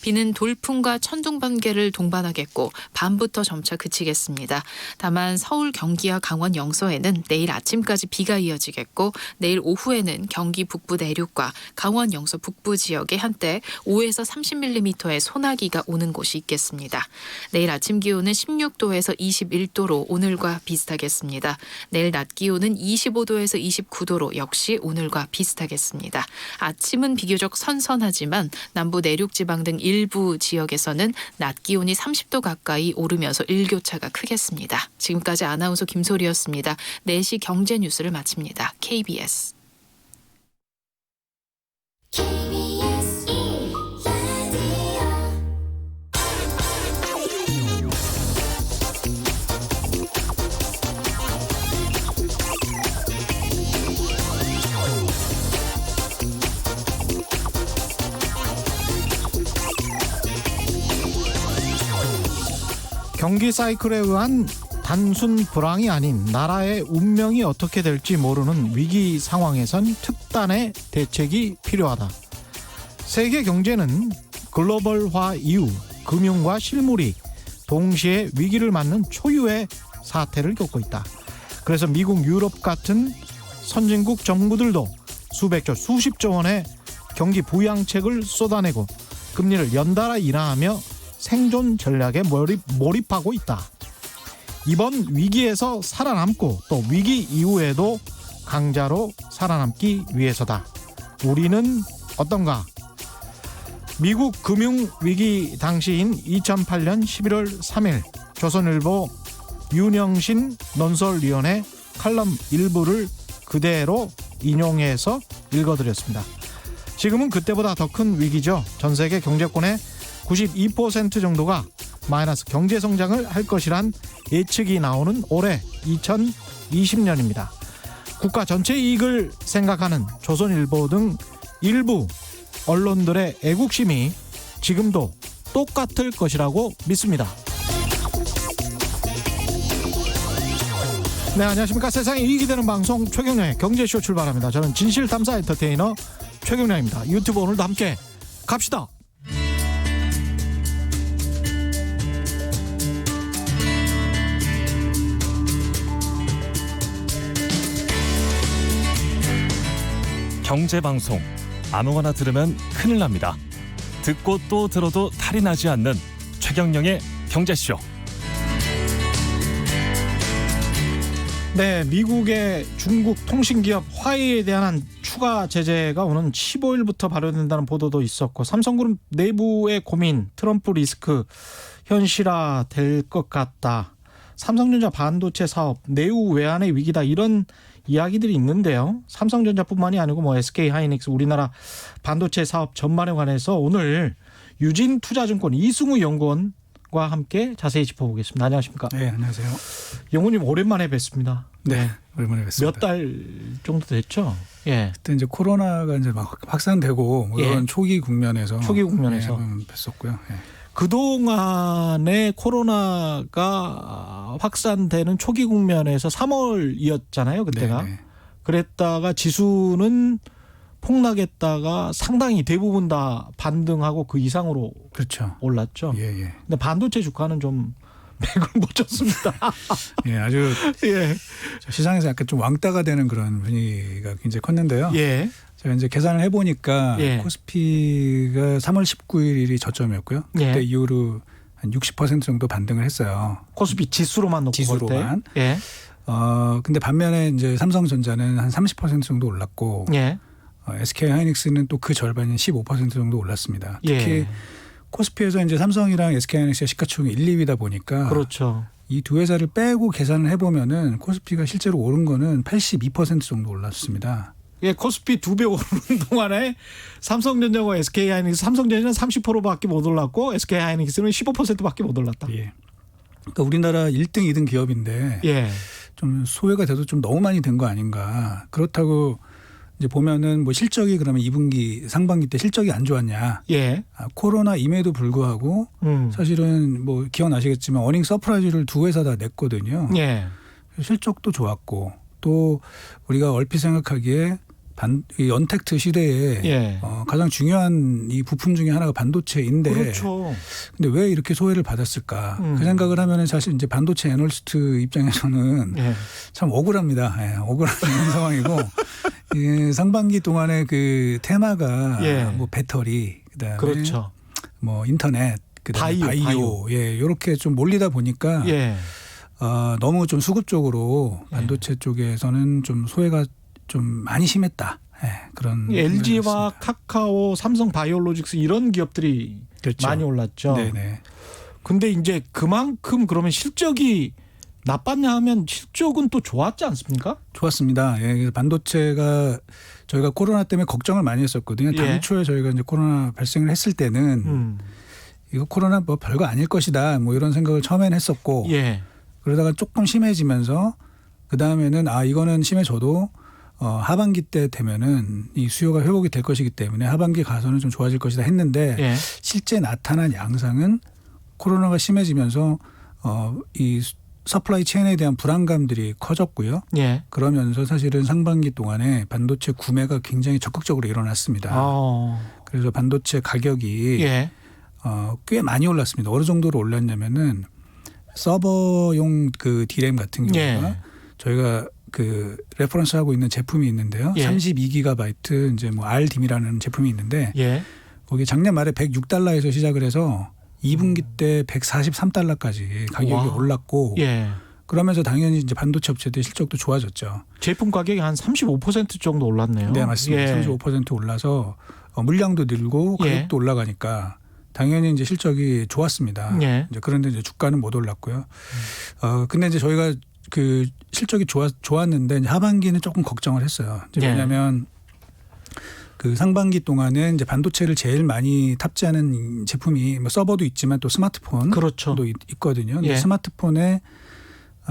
비는 돌풍과 천둥 번개를 동반하겠고 밤부터 점차 그치겠습니다. 다만 서울, 경기와 강원 영서에는 내일 아침까지 비가 이어지겠고 내일 오후에는 경기 북부 내륙과 강원 영서 북부 지역에 한때 5에서 30mm의 소나기가 오는 곳이 있겠습니다. 내일 아침 기온은 16도에서 21도로 오늘과 비슷하겠습니다. 내일 낮 기온은 25도에서 29도로 역시 오늘과 비슷하겠습니다. 아침은 비교적 선선하지만 남부 내륙 지방 등 일부 지역에서는 낮 기온이 30도 가까이 오르면서 일교차가 크겠습니다. 지금까지 아나운서 김소리였습니다. 4시 경제 뉴스를 마칩니다. KBS. 경기 사이클에 의한 단순 불황이 아닌 나라의 운명이 어떻게 될지 모르는 위기 상황에선 특단의 대책이 필요하다. 세계 경제는 글로벌화 이후 금융과 실물이 동시에 위기를 맞는 초유의 사태를 겪고 있다. 그래서 미국, 유럽 같은 선진국 정부들도 수백조, 수십조 원의 경기 부양책을 쏟아내고 금리를 연달아 인하하며 생존 전략에 몰입하고 있다. 이번 위기에서 살아남고 또 위기 이후에도 강자로 살아남기 위해서다. 우리는 어떤가? 미국 금융위기 당시인 2008년 11월 3일 조선일보 윤영신 논설위원의 칼럼 일부를 그대로 인용해서 읽어드렸습니다. 지금은 그때보다 더 큰 위기죠. 전 세계 경제권의 92% 정도가 마이너스 경제성장을 할 것이란 예측이 나오는 올해 2020년입니다. 국가 전체 이익을 생각하는 조선일보 등 일부 언론들의 애국심이 지금도 똑같을 것이라고 믿습니다. 네, 안녕하십니까. 세상에 이익이 되는 방송 최경영의 경제쇼 출발합니다. 저는 진실탐사 엔터테이너 최경영입니다. 유튜브 오늘도 함께 갑시다. 경제방송 아무거나 들으면 큰일 납니다. 듣고 또 들어도 탈이 나지 않는 최경영의 경제쇼. 네, 미국의 중국 통신기업 화웨이에 대한 추가 제재가 오는 15일부터 발효된다는 보도도 있었고 삼성그룹 내부의 고민, 트럼프 리스크 현실화될 것 같다. 삼성전자 반도체 사업 내후 외환의 위기다, 이런 이야기들이 있는데요. 삼성전자뿐만이 아니고 SK하이닉스, 우리나라 반도체 사업 전반에 관해서 오늘 유진투자증권 이승우 연구원과 함께 자세히 짚어보겠습니다. 안녕하십니까? 네, 안녕하세요. 연구원님 오랜만에 뵙습니다. 네, 오랜만에 뵙습니다. 몇 달 정도 됐죠? 예. 그때 이제 코로나가 이제 막 확산되고 이런 초기 국면에서 네, 뵀었고요. 예. 그동안에 코로나가 확산되는 초기 국면에서 3월이었잖아요, 그때가. 네네. 그랬다가 지수는 폭락했다가 상당히 대부분 다 반등하고 그 이상으로 그렇죠. 올랐죠. 예. 근데 반도체 주가는 좀 맥을 못 쳤습니다. 예, 아주 예. 시장에서 약간 좀 왕따가 되는 그런 분위기가 굉장히 컸는데요. 예. 제가 이제 계산을 해보니까 예. 코스피가 3월 19일이 저점이었고요. 그때 예. 이후로 한 60% 정도 반등을 했어요. 코스피 지수로만 놓고 지수로만. 볼 때. 예. 근데 반면에 이제 삼성전자는 한 30% 정도 올랐고, 예. SK하이닉스는 또 그 절반인 15% 정도 올랐습니다. 특히 예. 코스피에서 이제 삼성이랑 SK하이닉스가 시가총액 1, 2위다 보니까 그렇죠. 이 두 회사를 빼고 계산을 해보면은 코스피가 실제로 오른 거는 82% 정도 올랐습니다. 예, 코스피 2배 오르는 동안에 삼성전자와 SK하이닉스, 삼성전자는 30%밖에 못 올랐고 SK하이닉스는 15%밖에 못 올랐다. 예. 그러니까 우리나라 1등, 2등 기업인데 예. 좀 소외가 돼도 좀 너무 많이 된 거 아닌가. 그렇다고 이제 보면은 뭐 실적이 그러면 2분기, 상반기 때 실적이 안 좋았냐. 예. 코로나임에도 불구하고 사실은 뭐 기억나시겠지만 어닝 서프라이즈를 두 회사 다 냈거든요. 예. 실적도 좋았고 또 우리가 얼핏 생각하기에 이 언택트 시대에 예. 가장 중요한 이 부품 중에 하나가 반도체인데 그렇죠. 근데 왜 이렇게 소외를 받았을까? 음. 그 생각을 하면은 사실 이제 반도체 애널리스트 입장에서는 예. 참 억울합니다. 예, 억울한 상황이고 이 상반기 동안에 그 테마가 예. 뭐 배터리 그다음에 그렇죠. 뭐 인터넷 그다음에 바이오 예, 이렇게 좀 몰리다 보니까 예. 너무 좀 수급적으로 반도체 쪽에서는 좀 소외가 좀 많이 심했다. 예, 그런 LG와 카카오, 삼성 바이오로직스 이런 기업들이 그렇죠. 많이 올랐죠. 네네. 근데 이제 그만큼 그러면 실적이 나빴냐 하면 실적은 또 좋았지 않습니까? 좋았습니다. 예, 그래서 반도체가 저희가 코로나 때문에 걱정을 많이 했었거든요. 예. 당초에 저희가 이제 코로나 발생을 했을 때는 이거 코로나 뭐 별거 아닐 것이다. 뭐 이런 생각을 처음에는 했었고 예. 그러다가 조금 심해지면서 그 다음에는 이거는 심해져도 하반기 때 되면은 이 수요가 회복이 될 것이기 때문에 하반기 가서는 좀 좋아질 것이다 했는데 예. 실제 나타난 양상은 코로나가 심해지면서 이 서플라이 체인에 대한 불안감들이 커졌고요. 예. 그러면서 사실은 상반기 동안에 반도체 구매가 굉장히 적극적으로 일어났습니다. 그래서 반도체 가격이 예. 꽤 많이 올랐습니다. 어느 정도로 올랐냐면은 서버용 그 D램 같은 경우가 예. 저희가 그 레퍼런스 하고 있는 제품이 있는데요. 예. 32GB 이제 뭐 RDIMM이라는 제품이 있는데 예. 거기 작년 말에 $106에서 시작을 해서 2분기 때 $143까지 가격이 와. 올랐고 예. 그러면서 당연히 이제 반도체 업체들 실적도 좋아졌죠. 제품 가격이 한 35% 정도 올랐네요. 네, 맞습니다. 예. 35% 올라서 물량도 늘고 예. 가격도 올라가니까 당연히 이제 실적이 좋았습니다. 예. 이제 그런데 이제 주가는 못 올랐고요. 근데 이제 저희가 그 실적이 좋았는데 이제 하반기는 조금 걱정을 했어요. 이제 예. 왜냐하면 그 상반기 동안은 이제 반도체를 제일 많이 탑재하는 제품이 뭐 서버도 있지만 또 스마트폰도 그렇죠. 있거든요. 근데 예. 스마트폰의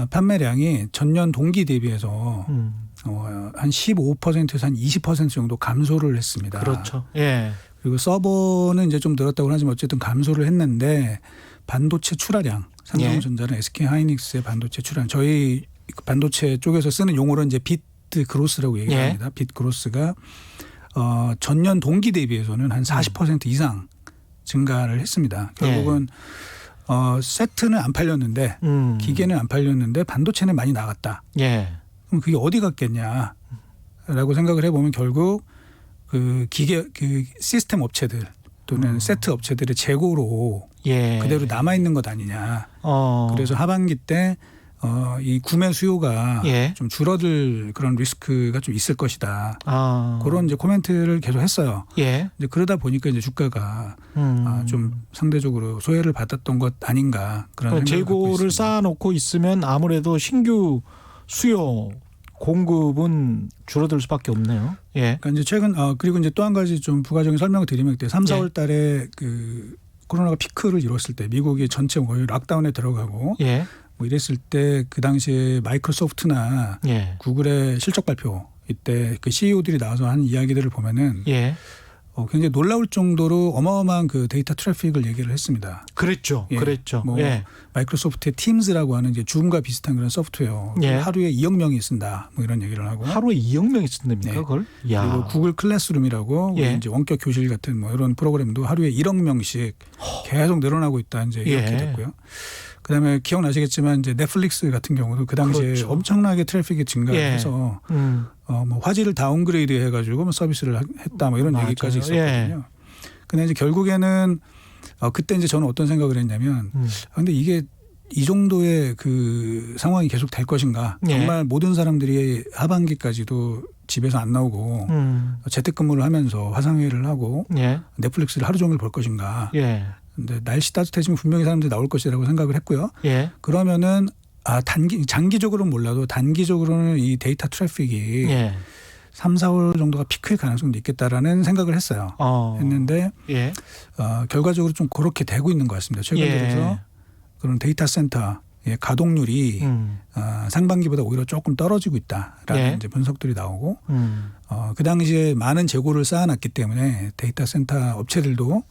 판매량이 전년 동기 대비해서 한 15%에서 한 20% 정도 감소를 했습니다. 그렇죠. 예. 그리고 서버는 이제 좀 늘었다고 하지만 어쨌든 감소를 했는데 반도체 출하량 삼성전자는 SK하이닉스의 반도체 출하량 저희 반도체 쪽에서 쓰는 용어로 이제 비트 그로스라고 얘기합니다. 예. 비트 그로스가 전년 동기 대비해서는 한 40% 이상 증가를 했습니다. 결국은 세트는 안 팔렸는데 기계는 안 팔렸는데 반도체는 많이 나갔다. 예. 그럼 그게 어디 갔겠냐라고 생각을 해보면 결국 그 기계 그 시스템 업체들 또는 세트 업체들의 재고로 예. 그대로 남아 있는 것 아니냐. 그래서 하반기 때 이 구매 수요가 예. 좀 줄어들 그런 리스크가 좀 있을 것이다. 아. 그런 이제 코멘트를 계속 했어요. 예. 이제 그러다 보니까 이제 주가가 좀 상대적으로 소외를 받았던 것 아닌가 그런 생각을 갖고 재고를 있습니다. 쌓아놓고 있으면 아무래도 신규 수요 공급은 줄어들 수밖에 없네요. 예. 그러니까 이제 최근 그리고 이제 또 한 가지 좀 부가적인 설명을 드리면 그때 3, 4월 달에 그 코로나가 피크를 이뤘을 때 미국이 전체 거의 락다운에 들어가고 예. 뭐 이랬을 때 그 당시에 마이크로소프트나 예. 구글의 실적 발표 이때 그 CEO들이 나와서 하는 이야기들을 보면은 예. 굉장히 놀라울 정도로 어마어마한 그 데이터 트래픽을 얘기를 했습니다. 그랬죠. 예. 그랬죠. 뭐 예. 마이크로소프트의 팀즈라고 하는 이제 줌과 비슷한 그런 소프트웨어 예. 하루에 2억 명이 쓴다. 뭐 이런 얘기를 하고 하루에 2억 명이 쓴답니까, 네. 그걸? 그리고 구글 클래스룸이라고 예. 이제 원격 교실 같은 뭐 이런 프로그램도 하루에 1억 명씩 계속 늘어나고 있다. 이제 이렇게 예. 됐고요. 그다음에 기억나시겠지만 이제 넷플릭스 같은 경우도 그 당시에 그렇죠. 엄청나게 트래픽이 증가해서 뭐 화질을 다운그레이드 해가지고 뭐 서비스를 했다. 뭐 이런 맞아요. 얘기까지 있었거든요. 예. 근데 이제 결국에는 그때 이제 저는 어떤 생각을 했냐면 근데 이게 이 정도의 그 상황이 계속 될 것인가? 예. 정말 모든 사람들이 하반기까지도 집에서 안 나오고 재택근무를 하면서 화상회의를 하고 예. 넷플릭스를 하루 종일 볼 것인가? 예. 근데 날씨 따뜻해지면 분명히 사람들이 나올 것이라고 생각을 했고요. 예. 그러면은 장기적으로는 몰라도 단기적으로는 이 데이터 트래픽이 예. 3, 4월 정도가 피크일 가능성도 있겠다라는 생각을 했어요. 했는데 예. 결과적으로 좀 그렇게 되고 있는 것 같습니다. 최근 예. 들어서 그런 데이터 센터 가동률이 상반기보다 오히려 조금 떨어지고 있다라는 예. 이제 분석들이 나오고 그 당시에 많은 재고를 쌓아놨기 때문에 데이터 센터 업체들도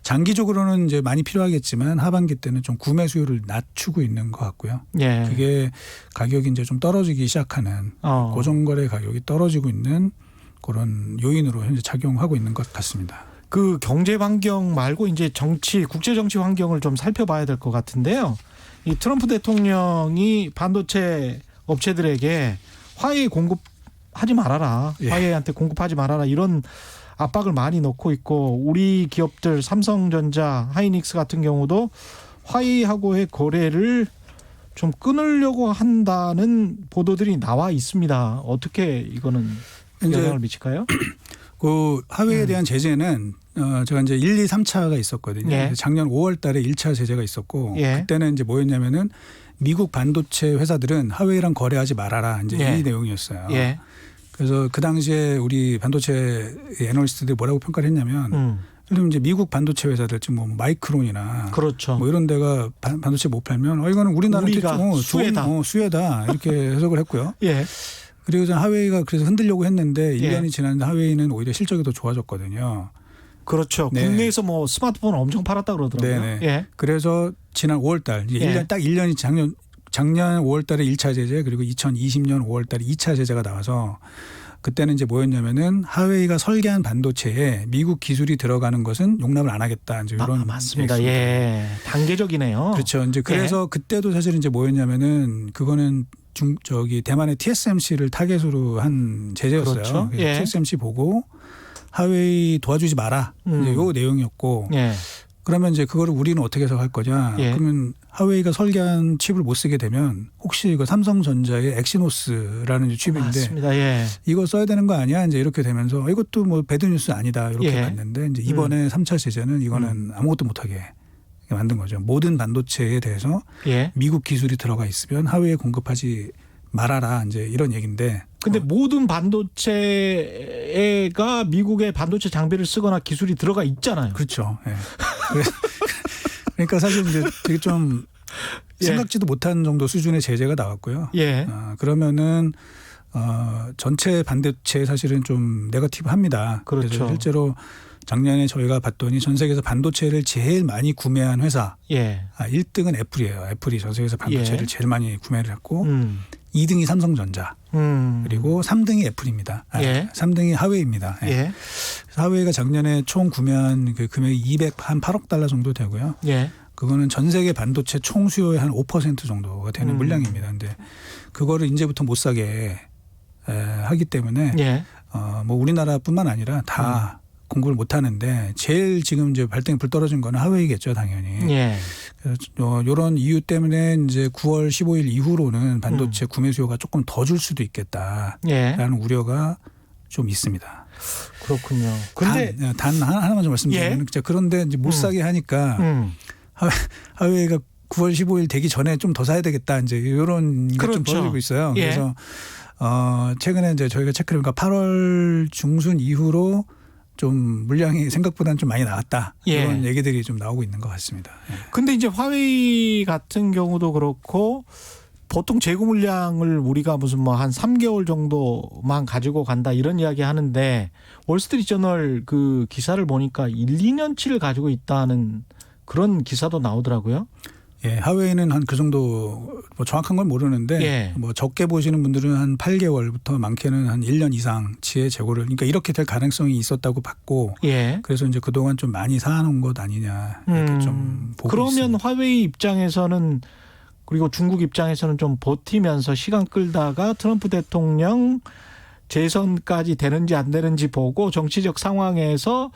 장기적으로는 이제 많이 필요하겠지만 하반기 때는 좀 구매 수요를 낮추고 있는 것 같고요. 예. 그게 가격이 이제 좀 떨어지기 시작하는 고정거래 가격이 떨어지고 있는 그런 요인으로 현재 작용하고 있는 것 같습니다. 그 경제 환경 말고 이제 정치, 국제 정치 환경을 좀 살펴봐야 될 것 같은데요. 이 트럼프 대통령이 반도체 업체들에게 화웨이 공급하지 말아라. 예. 화웨이한테 공급하지 말아라. 이런 압박을 많이 넣고 있고 우리 기업들 삼성전자, 하이닉스 같은 경우도 화웨이하고의 거래를 좀 끊으려고 한다는 보도들이 나와 있습니다. 어떻게 이거는 영향을 미칠까요? 그 화웨이에 대한 제재는 제가 이제 1, 2, 3차가 있었거든요. 예. 작년 5월 달에 1차 제재가 있었고 예. 그때는 이제 뭐였냐면은 미국 반도체 회사들은 화웨이랑 거래하지 말아라. 이제 예. 이 내용이었어요. 예. 그래서 그 당시에 우리 반도체 애널리스트들이 뭐라고 평가를 했냐면 예를 들면 이제 미국 반도체 회사들 지금 뭐 마이크론이나 그렇죠. 뭐 이런 데가 반도체 못 팔면 이거는 우리나라한테 우리가 수혜다. 수혜다 이렇게 해석을 했고요. 예. 그리고 전 하웨이가 그래서 흔들려고 했는데 예. 1년이 지났는데 하웨이는 오히려 실적이 더 좋아졌거든요. 그렇죠. 네. 국내에서 뭐 스마트폰 엄청 팔았다 그러더라고요. 네네. 예. 그래서 지난 5월 달 이제 예. 1년 딱 1년이 작년 5월 달에 1차 제재 그리고 2020년 5월 달에 2차 제재가 나와서 그때는 이제 뭐였냐면은 하웨이가 설계한 반도체에 미국 기술이 들어가는 것은 용납을 안 하겠다. 이제 이런 맞습니다. 얘기였습니다. 예. 단계적이네요. 그렇죠. 이제 그래서 그때도 사실 이제 뭐였냐면은 그거는 대만의 TSMC를 타겟으로 한 제재였어요. 그렇죠. 예. TSMC 보고 하웨이 도와주지 마라. 이제 요 내용이었고. 예. 그러면 이제 그거를 우리는 어떻게 해석할 거냐? 예. 그러면 하웨이가 설계한 칩을 못 쓰게 되면 혹시 이거 삼성전자의 엑시노스라는 칩인데 맞습니다. 예. 이거 써야 되는 거 아니야? 이제 이렇게 되면서 이것도 뭐 배드 뉴스 아니다 이렇게 예. 봤는데 이제 이번에 3차 제재는 이거는 아무것도 못하게 만든 거죠. 모든 반도체에 대해서 예. 미국 기술이 들어가 있으면 하웨이에 공급하지 말아라 이제 이런 얘기인데. 근데 모든 반도체가 미국의 반도체 장비를 쓰거나 기술이 들어가 있잖아요. 그렇죠. 예. 그러니까 사실 이제 되게 좀 예. 생각지도 못한 정도 수준의 제재가 나왔고요. 예. 그러면은 전체 반도체 사실은 좀 네거티브합니다. 그렇죠. 그래서 실제로 작년에 저희가 봤더니 전 세계에서 반도체를 제일 많이 구매한 회사 예. 1등은 애플이에요. 애플이 전 세계에서 반도체를 예. 제일 많이 구매를 했고 2등이 삼성전자 그리고 3등이 애플입니다. 예. 3등이 하웨이입니다. 예. 예. 하웨이가 작년에 총 구매한 그 금액이 208억 달러 정도 되고요. 예. 그거는 전 세계 반도체 총 수요의 한 5% 정도가 되는 물량입니다. 근데 그거를 이제부터 못 사게 하기 때문에 예. 뭐 우리나라뿐만 아니라 다 공급을 못 하는데 제일 지금 이제 발등에 불 떨어진 거는 하웨이겠죠, 당연히. 예. 그래서 이런 이유 때문에 이제 9월 15일 이후로는 반도체 구매 수요가 조금 더 줄 수도 있겠다라는 예. 우려가 좀 있습니다. 그렇군요. 근데 단 하나만 좀 말씀드리면 그런데 이제 못 사게 하니까 하웨이가 9월 15일 되기 전에 좀 더 사야 되겠다 이제 이런 게 그렇죠. 좀 벌어지고 있어요. 예. 그래서 최근에 이제 저희가 체크를 해보니까 8월 중순 이후로 좀 물량이 생각보다는 좀 많이 나왔다. 예. 이런 얘기들이 좀 나오고 있는 것 같습니다. 예. 근데 이제 화웨이 같은 경우도 그렇고 보통 재고 물량을 우리가 무슨 뭐 한 3개월 정도만 가지고 간다 이런 이야기 하는데 월스트리트저널 그 기사를 보니까 1, 2년치를 가지고 있다는 그런 기사도 나오더라고요. 예, 하웨이는 한 그 정도 뭐 정확한 건 모르는데 예. 뭐 적게 보시는 분들은 한 8개월부터 많게는 한 1년 이상치의 재고를 그러니까 이렇게 될 가능성이 있었다고 봤고 예. 그래서 이제 그동안 좀 많이 사놓은 것 아니냐 이렇게 좀 보고 그러면 있습니다. 화웨이 입장에서는 그리고 중국 입장에서는 좀 버티면서 시간 끌다가 트럼프 대통령 재선까지 되는지 안 되는지 보고 정치적 상황에서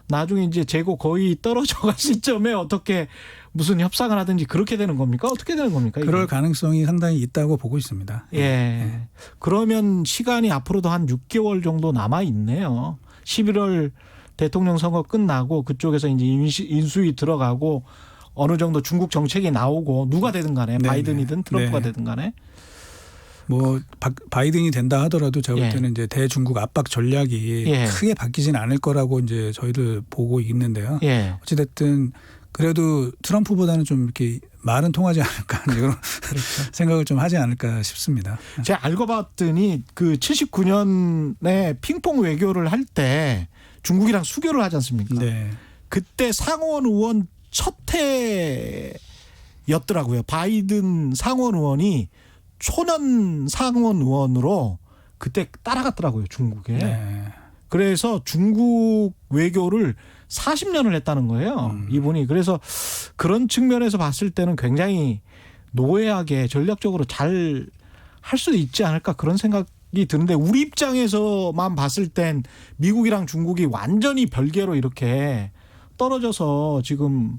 나중에 이제 재고 거의 떨어져갈 시점에 어떻게 무슨 협상을 하든지 그렇게 되는 겁니까? 어떻게 되는 겁니까? 그럴 이게? 가능성이 상당히 있다고 보고 있습니다. 예. 그러면 시간이 앞으로도 한 6개월 정도 남아 있네요. 11월 대통령 선거 끝나고 그쪽에서 이제 인수위 들어가고 어느 정도 중국 정책이 나오고 누가 되든 간에 네네. 바이든이든 트럼프가 네. 되든 간에 뭐 바이든이 된다 하더라도 제가 볼 예. 때는 이제 대중국 압박 전략이 예. 크게 바뀌지는 않을 거라고 이제 저희들 보고 있는데요. 예. 어찌됐든 그래도 트럼프보다는 좀 이렇게 말은 통하지 않을까 이런 생각을 좀 하지 않을까 싶습니다. 제가 알고 봤더니 그 79년에 핑퐁 외교를 할 때 중국이랑 수교를 하지 않습니까? 네. 그때 상원 의원 첫 해였더라고요. 바이든 상원 의원이 초년 상원 의원으로 그때 따라갔더라고요, 중국에. 네. 그래서 중국 외교를 40년을 했다는 거예요. 이분이. 그래서 그런 측면에서 봤을 때는 굉장히 노예하게 전략적으로 잘 할 수도 있지 않을까 그런 생각이 드는데 우리 입장에서만 봤을 땐 미국이랑 중국이 완전히 별개로 이렇게 떨어져서 지금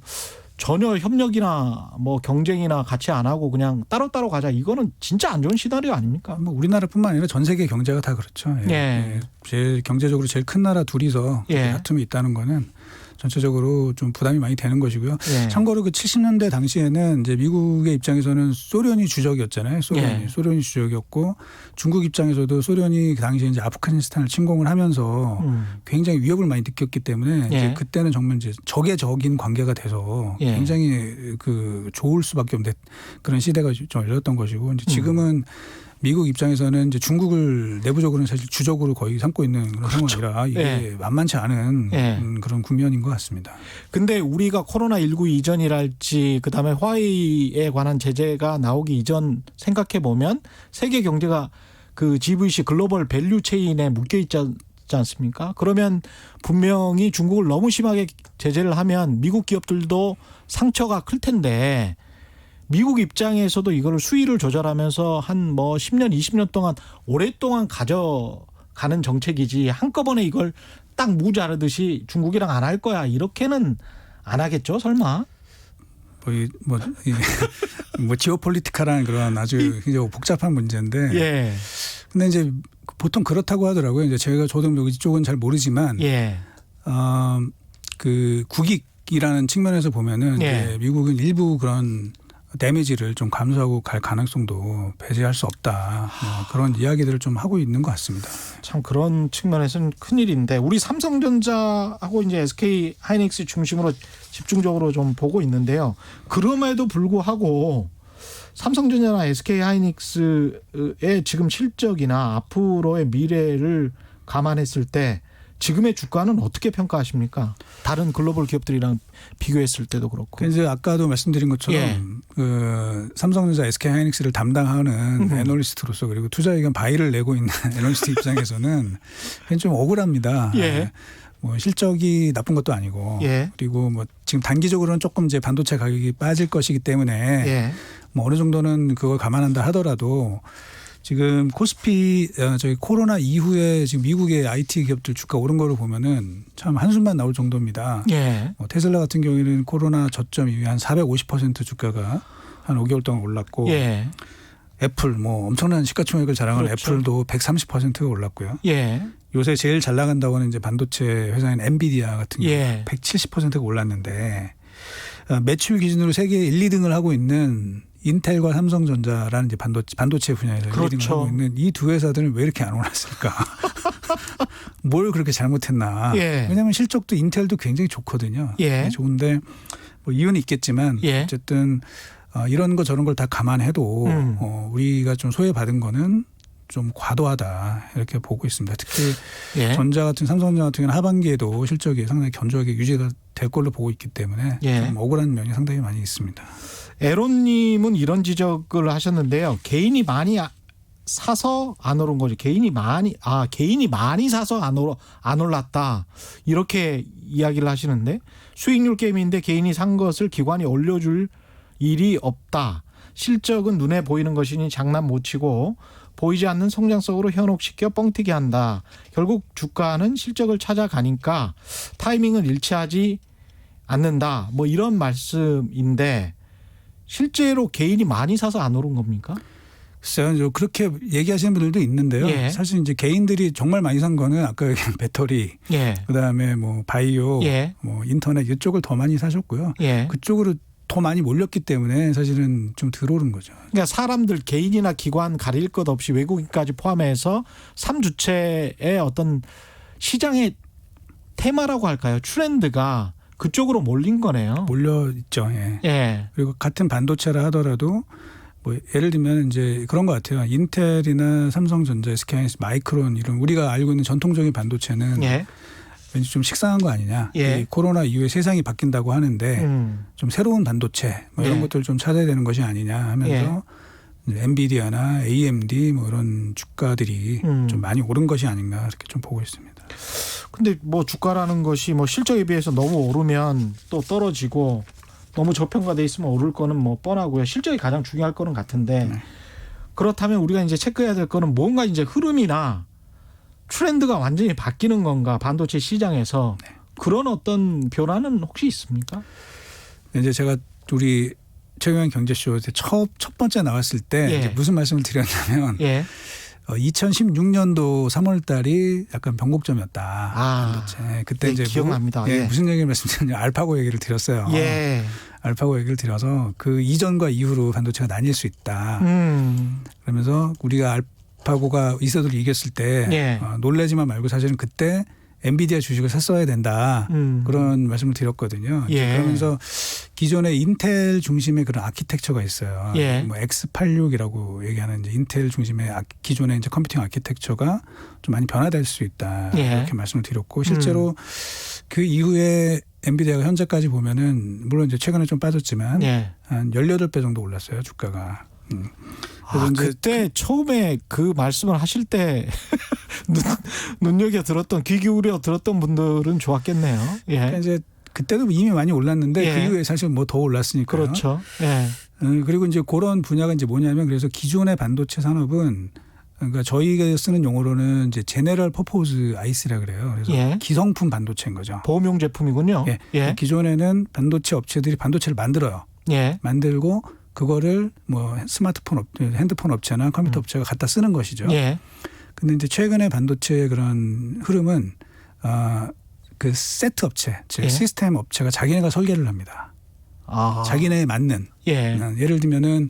전혀 협력이나 뭐 경쟁이나 같이 안 하고 그냥 따로따로 가자. 이거는 진짜 안 좋은 시나리오 아닙니까? 뭐 우리나라뿐만 아니라 전 세계 경제가 다 그렇죠. 예. 예. 제일 경제적으로 제일 큰 나라 둘이서 다툼이 있다는 거는 전체적으로 좀 부담이 많이 되는 것이고요. 참고로 그 70년대 당시에는 이제 미국의 입장에서는 소련이 주적이었잖아요. 소련이 주적이었고 중국 입장에서도 소련이 그 당시에 이제 아프가니스탄을 침공을 하면서 굉장히 위협을 많이 느꼈기 때문에 이제 그때는 정말 이제 적의 적인 관계가 돼서 굉장히 그 좋을 수밖에 없는 그런 시대가 좀 열렸던 것이고 이제 지금은 미국 입장에서는 이제 중국을 내부적으로는 사실 주적으로 거의 삼고 있는 그런 상황이라 이게 만만치 않은 그런 국면인 것 같습니다. 근데 우리가 코로나19 이전이랄지 그다음에 화웨이에 관한 제재가 나오기 이전 생각해 보면 세계 경제가 그 GVC 글로벌 밸류 체인에 묶여 있지 않습니까? 그러면 분명히 중국을 너무 심하게 제재를 하면 미국 기업들도 상처가 클 텐데 미국 입장에서도 이걸 수위를 조절하면서 한 뭐 10년, 20년 동안 오랫동안 가져가는 정책이지 한꺼번에 이걸 딱 무 자르듯이 중국이랑 안 할 거야 이렇게는 안 하겠죠, 설마? 뭐 지오폴리티카라는 그런 아주 굉장히 복잡한 문제인데. 근데 이제 보통 그렇다고 하더라고요. 이제 저도 이쪽은 잘 모르지만 그 국익이라는 측면에서 보면은 이제 미국은 일부 그런 데미지를 좀 감수하고 갈 가능성도 배제할 수 없다. 그런 이야기들을 좀 하고 있는 것 같습니다. 참 그런 측면에서는 큰일인데 우리 삼성전자하고 이제 SK 하이닉스 중심으로 집중적으로 좀 보고 있는데요. 그럼에도 불구하고 삼성전자나 SK 하이닉스의 지금 실적이나 앞으로의 미래를 감안했을 때 지금의 주가는 어떻게 평가하십니까? 다른 글로벌 기업들이랑 비교했을 때도 그렇고. 이제 아까도 말씀드린 것처럼 그 삼성전자, SK 하이닉스를 담당하는 애널리스트로서 그리고 투자 의견 바이를 내고 있는 애널리스트 입장에서는 좀 억울합니다. 뭐 실적이 나쁜 것도 아니고 그리고 뭐 지금 단기적으로는 조금 이제 반도체 가격이 빠질 것이기 때문에 뭐 어느 정도는 그걸 감안한다 하더라도. 지금 코스피 저희 코로나 이후에 지금 미국의 IT 기업들 주가 오른 거를 보면은 참 한숨만 나올 정도입니다. 테슬라 같은 경우에는 코로나 저점 이후에 한 450% 주가가 한 5개월 동안 올랐고 애플 뭐 엄청난 시가총액을 자랑하는 애플도 130%가 올랐고요. 요새 제일 잘 나간다고 하는 이제 반도체 회사인 엔비디아 같은 경우 170%가 올랐는데 매출 기준으로 세계 1, 2등을 하고 있는 인텔과 삼성전자라는 이제 반도체 분야에서 1등을 하고 있는 이 두 회사들은 왜 이렇게 안 올랐을까? 뭘 그렇게 잘못했나? 왜냐하면 실적도 인텔도 굉장히 좋거든요. 좋은데 뭐 이유는 있겠지만 어쨌든 이런 거 저런 걸 다 감안해도 우리가 좀 소외받은 거는 좀 과도하다 이렇게 보고 있습니다. 특히 전자 같은 삼성전자 같은 경우는 하반기에도 실적이 상당히 견조하게 유지가 될 걸로 보고 있기 때문에 좀 억울한 면이 상당히 많이 있습니다. 에론님은 이런 지적을 하셨는데요. 개인이 많이 사서 안 오른 거죠. 개인이 많이 사서 안 올랐다. 이렇게 이야기를 하시는데 수익률 게임인데 개인이 산 것을 기관이 올려줄 일이 없다. 실적은 눈에 보이는 것이니 장난 못 치고 보이지 않는 성장성으로 현혹시켜 뻥튀기 한다. 결국 주가는 실적을 찾아가니까 타이밍은 일치하지 않는다. 뭐 이런 말씀인데 실제로 개인이 많이 사서 안 오른 겁니까? 글쎄요. 그렇게 얘기하시는 분들도 있는데요. 사실 이제 개인들이 정말 많이 산 거는 아까 얘기한 배터리, 그다음에 뭐 바이오, 뭐 인터넷 이쪽을 더 많이 사셨고요. 그쪽으로 더 많이 몰렸기 때문에 사실은 좀 덜 오른 거죠. 그러니까 사람들 개인이나 기관 가릴 것 없이 외국인까지 포함해서 3주체의 어떤 시장의 테마라고 할까요? 트렌드가 그쪽으로 몰린 거네요. 몰려 있죠. 그리고 같은 반도체라 하더라도 뭐 예를 들면 이제 그런 것 같아요. 인텔이나 삼성전자, SK, 마이크론 이런 우리가 알고 있는 전통적인 반도체는 왠지 좀 식상한 거 아니냐. 이 코로나 이후에 세상이 바뀐다고 하는데 좀 새로운 반도체 뭐 이런 것들을 좀 찾아야 되는 것이 아니냐 하면서 엔비디아나 AMD 뭐 이런 주가들이 좀 많이 오른 것이 아닌가 이렇게 좀 보고 있습니다. 근데 뭐 주가라는 것이 뭐 실적에 비해서 너무 오르면 또 떨어지고 너무 저평가돼 있으면 오를 거는 뭐 뻔하고요. 실적이 가장 중요할 거는 같은데 네. 그렇다면 우리가 이제 체크해야 될 거는 뭔가 이제 흐름이나 트렌드가 완전히 바뀌는 건가 반도체 시장에서 네. 그런 어떤 변화는 혹시 있습니까? 이제 제가 우리 최경영 경제쇼 첫 번째 나왔을 때 예. 이제 무슨 말씀을 드렸냐면 예. 2016년도 3월 달이 약간 변곡점이었다. 반도체. 그때 예, 이제 기억납니다. 예. 무슨 얘기를 말씀드렸냐면 알파고 얘기를 드렸어요. 예. 알파고 얘기를 드려서 그 이전과 이후로 반도체가 나뉠 수 있다. 그러면서 우리가 알파고가 이세돌을 이겼을 때 예. 놀라지만 말고 사실은 그때 엔비디아 주식을 샀어야 된다. 그런 말씀을 드렸거든요. 예. 그러면서 기존에 인텔 중심의 그런 아키텍처가 있어요. 예. 뭐 X86이라고 얘기하는 이제 인텔 중심의 기존의 이제 컴퓨팅 아키텍처가 좀 많이 변화될 수 있다. 예. 이렇게 말씀을 드렸고 실제로 그 이후에 엔비디아가 현재까지 보면은 물론 이제 최근에 좀 빠졌지만 예. 한 18배 정도 올랐어요, 주가가. 아, 그때 처음에 그 말씀을 하실 때 눈여겨 들었던 귀 기울여 들었던 분들은 좋았겠네요. 예. 그러니까 이제 그때도 이미 많이 올랐는데 예. 그 이후에 사실 뭐 더 올랐으니까. 그렇죠. 예. 그리고 이제 그런 분야가 이제 뭐냐면 그래서 기존의 반도체 산업은 그러니까 저희가 쓰는 용어로는 이제 제네럴 퍼포즈 아이스라 그래요. 그래서 예. 기성품 반도체인 거죠. 보험용 제품이군요. 예. 예. 기존에는 반도체 업체들이 반도체를 만들어요. 예. 만들고 그거를 뭐 스마트폰 핸드폰 업체나 컴퓨터 업체가 갖다 쓰는 것이죠. 예. 근데 이제 최근에 반도체의 그런 흐름은 그 세트 업체, 즉 예. 시스템 업체가 자기네가 설계를 합니다. 아. 자기네에 맞는. 예. 예를 들면은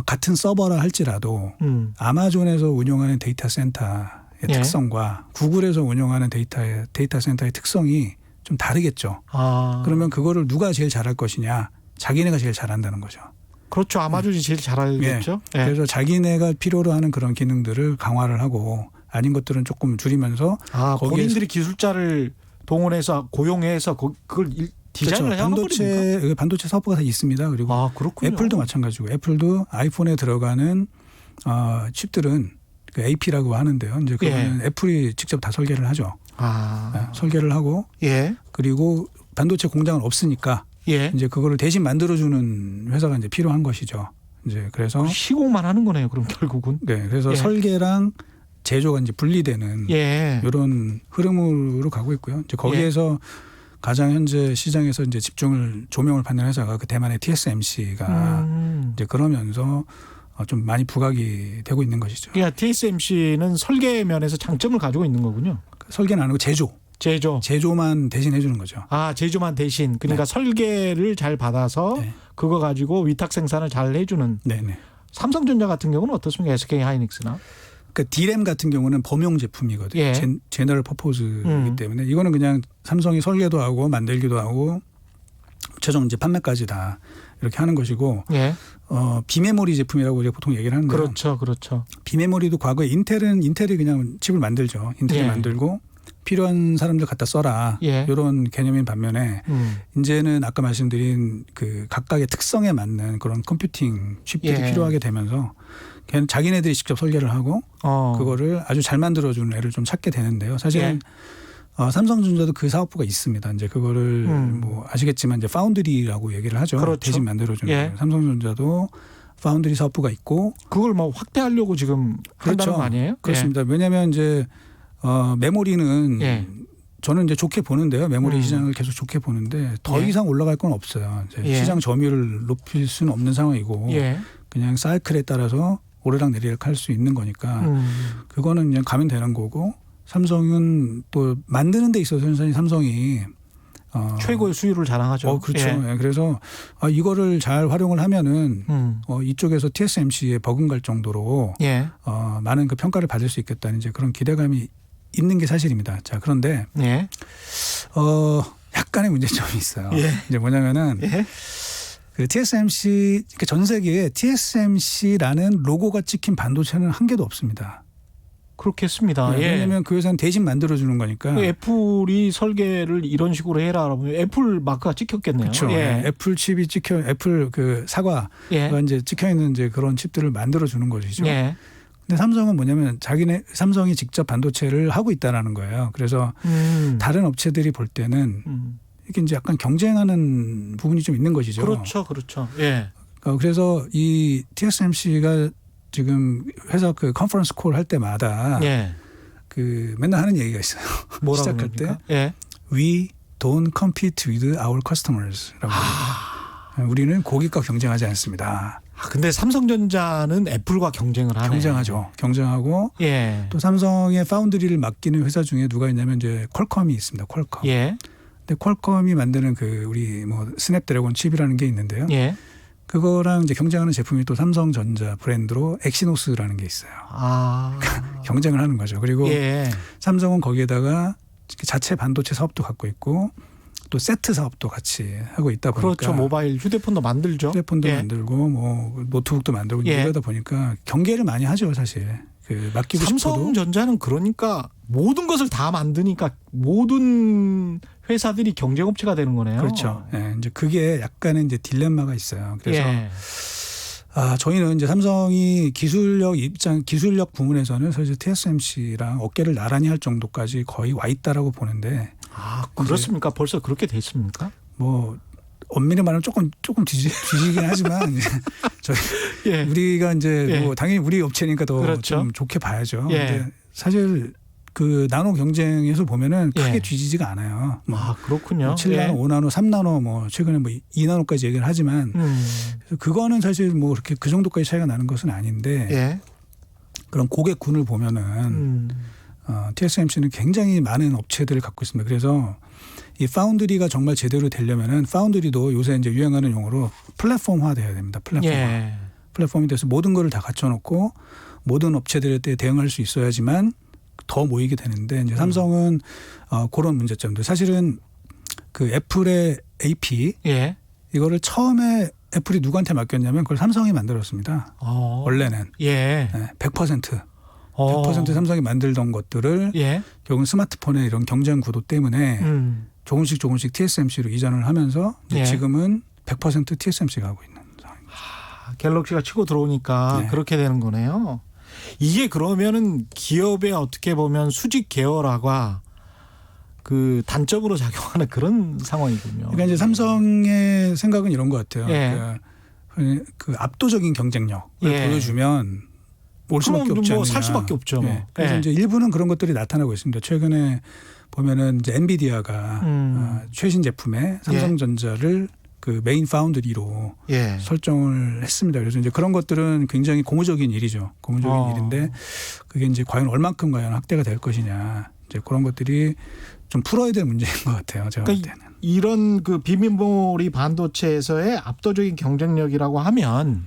같은 서버라 할지라도 아마존에서 운영하는 데이터 센터의 예. 특성과 구글에서 운영하는 데이터 센터의 특성이 좀 다르겠죠. 아. 그러면 그거를 누가 제일 잘할 것이냐? 자기네가 제일 잘한다는 거죠. 그렇죠. 아마존이 제일 잘 알겠죠. 예. 그래서 자기네가 필요로 하는 그런 기능들을 강화를 하고 아닌 것들은 조금 줄이면서 아, 본인들이 기술자를 동원해서 고용해서 그걸 디자인을 그렇죠. 해놓은 겁니까? 반도체 사업부가 다 있습니다. 그리고 아, 그렇군요. 애플도 마찬가지고 애플도 아이폰에 들어가는 칩들은 그 AP라고 하는데요. 이제 그거는 애플이 직접 다 설계를 하죠. 아. 설계를 하고 예. 그리고 반도체 공장은 없으니까 예. 이제 그거를 대신 만들어주는 회사가 이제 필요한 것이죠. 이제 그래서 시공만 하는 거네요. 그럼 결국은. 네, 그래서 예. 설계랑 제조가 이제 분리되는 예. 이런 흐름으로 가고 있고요. 이제 거기에서 가장 현재 시장에서 이제 조명을 받는 회사가 그 대만의 TSMC가 이제 그러면서 좀 많이 부각이 되고 있는 것이죠. 그러니까 TSMC는 설계 면에서 장점을 가지고 있는 거군요. 설계는 안 하고 제조만 대신해 주는 거죠. 아, 제조만 대신. 그러니까 설계를 잘 받아서 네. 그거 가지고 위탁 생산을 잘 해주는. 네네. 삼성전자 같은 경우는 어떻습니까? SK 하이닉스나. 그러니까 D램 같은 경우는 범용 제품이거든요. 예. 제너럴 퍼포즈이기 때문에 이거는 그냥 삼성이 설계도 하고 만들기도 하고 최종 이제 판매까지 다 이렇게 하는 것이고 예. 비메모리 제품이라고 우리가 보통 얘기를 하는데요. 그렇죠, 그렇죠. 비메모리도 과거에 인텔이 그냥 칩을 만들죠. 인텔이 예. 만들고 필요한 사람들 갖다 써라. 예. 이런 개념인 반면에 이제는 아까 말씀드린 그 각각의 특성에 맞는 그런 컴퓨팅 칩들이 예. 필요하게 되면서 걔는 자기네들이 직접 설계를 하고 그거를 아주 잘 만들어주는 애를 좀 찾게 되는데요. 사실은 삼성전자도 그 사업부가 있습니다. 이제 그거를 뭐 아시겠지만 이제 파운드리라고 얘기를 하죠. 그렇죠. 대신 만들어주는. 예. 삼성전자도 파운드리 사업부가 있고 그걸 뭐 확대하려고 지금 한다는 거 아니에요? 그렇습니다. 왜냐하면 이제 메모리는 예. 저는 이제 좋게 보는데요. 메모리 시장을 계속 좋게 보는데 더 예. 이상 올라갈 건 없어요. 이제 예. 시장 점유율을 높일 수는 없는 상황이고 예. 그냥 사이클에 따라서 오르락 내리락 할 수 있는 거니까 그거는 그냥 가면 되는 거고 삼성은 또 만드는 데 있어서 현재 삼성이 최고의 수율을 자랑하죠. 그렇죠. 예. 예. 그래서 이거를 잘 활용을 하면은 이쪽에서 TSMC에 버금갈 정도로 예. 많은 그 평가를 받을 수 있겠다는 이제 그런 기대감이 있는 게 사실입니다. 자, 그런데 예. 약간의 문제점이 있어요. 예. 이제 뭐냐면은 예. 그 TSMC 전 세계에 TSMC라는 로고가 찍힌 반도체는 한 개도 없습니다. 그렇겠습니다. 네, 예. 왜냐하면 그 회사는 대신 만들어주는 거니까. 애플이 설계를 이런 식으로 해라 그러면 애플 마크가 찍혔겠네요. 그렇죠. 예. 애플 칩이 찍혀 애플 그 사과가 예. 이제 찍혀 있는 이제 그런 칩들을 만들어 주는 것이죠. 예. 근데 삼성은 뭐냐면 삼성이 직접 반도체를 하고 있다라는 거예요. 그래서 다른 업체들이 볼 때는 이게 이제 약간 경쟁하는 부분이 좀 있는 것이죠. 그렇죠, 그렇죠. 예. 그래서 이 TSMC가 지금 회사 그 컨퍼런스 콜 할 때마다 예. 그 맨날 하는 얘기가 있어요. 뭐라고 시작할 그럽니까? 때 예. We don't compete with our customers라고 합니다. 우리는 고객과 경쟁하지 않습니다. 근데 삼성전자는 애플과 경쟁을 하네. 경쟁하죠. 경쟁하고 예. 또 삼성의 파운드리를 맡기는 회사 중에 누가 있냐면 이제 퀄컴이 있습니다. 퀄컴. 예. 근데 퀄컴이 만드는 그 우리 뭐 스냅드래곤 칩이라는 게 있는데요. 예. 그거랑 이제 경쟁하는 제품이 또 삼성전자 브랜드로 엑시노스라는 게 있어요. 아. 경쟁을 하는 거죠. 그리고 예. 삼성은 거기에다가 자체 반도체 사업도 갖고 있고 또 세트 사업도 같이 하고 있다 보니까 그렇죠. 모바일 휴대폰도 만들죠. 휴대폰도 예. 만들고 뭐 노트북도 만들고 예. 이러다 보니까 경계를 많이 하죠, 사실. 그 맡기고 싶어도. 삼성전자는 그러니까 모든 것을 다 만드니까 모든 회사들이 경쟁업체가 되는 거네요. 그렇죠. 예, 이제 그게 약간의 이제 딜레마가 있어요. 그래서 예. 저희는 이제 삼성이 기술력 부문에서는 사실 TSMC랑 어깨를 나란히 할 정도까지 거의 와 있다라고 보는데. 그렇습니까? 벌써 그렇게 됐습니까? 뭐 엄밀히 말하면 조금 뒤지긴 하지만 저희 예. 우리가 이제 예. 뭐 당연히 우리 업체니까 더 그렇죠. 좀 좋게 봐야죠. 예. 근데 사실 그 나노 경쟁에서 보면은 크게 예. 뒤지지가 않아요. 뭐 그렇군요. 7나노, 예. 5나노, 3나노 뭐 최근에 뭐 2나노까지 얘기를 하지만 그래서 그거는 사실 뭐 그렇게 그 정도까지 차이가 나는 것은 아닌데 예. 그런 고객군을 보면은 TSMC는 굉장히 많은 업체들을 갖고 있습니다. 그래서 이 파운드리가 정말 제대로 되려면은 파운드리도 요새 이제 유행하는 용어로 플랫폼화 돼야 됩니다. 플랫폼화. 예. 플랫폼이 돼서 모든 거를 다 갖춰놓고 모든 업체들에 대응할 수 있어야지만 더 모이게 되는데 이제 삼성은 그런 문제점들. 사실은 그 애플의 AP 예. 이거를 처음에 애플이 누구한테 맡겼냐면 그걸 삼성이 만들었습니다. 원래는 예. 100% 100% 삼성이 만들던 것들을 예. 결국은 스마트폰의 이런 경쟁 구도 때문에 조금씩 TSMC로 이전을 하면서 이제 예. 지금은 100% TSMC가 하고 있는 상황입니다. 갤럭시가 치고 들어오니까 네. 그렇게 되는 거네요. 이게 그러면은 기업의 어떻게 보면 수직 계열화가 그 단점으로 작용하는 그런 상황이군요. 그러니까 이제 삼성의 생각은 이런 것 같아요. 예. 그러니까 그 압도적인 경쟁력을 예. 보여주면 올 수밖에 그럼 없지 뭐 않느냐. 살 수밖에 없죠. 예. 그래서 예. 이제 일부는 그런 것들이 나타나고 있습니다. 최근에 보면은 이제 엔비디아가 최신 제품에 삼성전자를 그 메인 파운드리로 예. 설정을 했습니다. 그래서 이제 그런 것들은 굉장히 고무적인 일이죠. 고무적인 일인데 그게 이제 과연 얼만큼 확대가 될 것이냐. 이제 그런 것들이 좀 풀어야 될 문제인 것 같아요. 제가 볼 때는. 이런 그 비메모리 반도체에서의 압도적인 경쟁력이라고 하면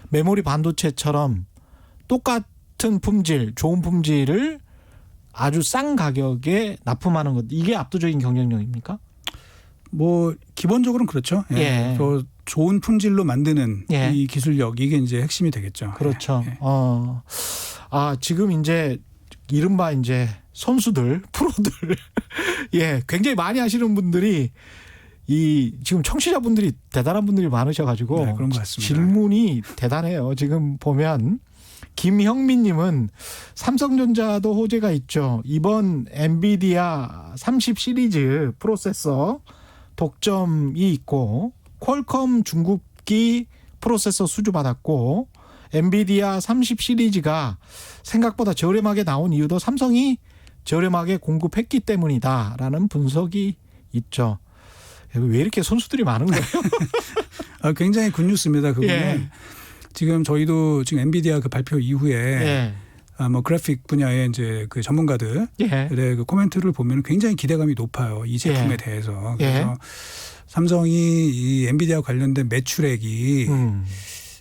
메모리 반도체처럼 똑같은 품질, 좋은 품질을 아주 싼 가격에 납품하는 것, 이게 압도적인 경쟁력입니까? 뭐 기본적으로는 그렇죠. 예. 예. 또 좋은 품질로 만드는 예. 이 기술력 이게 이제 핵심이 되겠죠. 그렇죠. 예. 지금 이제 이른바 이제 선수들, 프로들, 예, 굉장히 많이 하시는 분들이 이 지금 청취자분들이 대단한 분들이 많으셔가지고 네, 그런 것 같습니다. 질문이 대단해요. 지금 보면 김형민님은 삼성전자도 호재가 있죠. 이번 엔비디아 30 시리즈 프로세서 독점이 있고 퀄컴 중국기 프로세서 수주받았고 엔비디아 30 시리즈가 생각보다 저렴하게 나온 이유도 삼성이 저렴하게 공급했기 때문이다라는 분석이 있죠. 왜 이렇게 선수들이 많은 거예요? 굉장히 굿뉴스입니다. 그거는 예. 지금 저희도 지금 엔비디아 그 발표 이후에 예. 뭐 그래픽 분야의 이제 그 전문가들의 예. 그 코멘트를 보면 굉장히 기대감이 높아요. 이 제품에 예. 대해서. 예. 그래서 삼성이 이 엔비디아 관련된 매출액이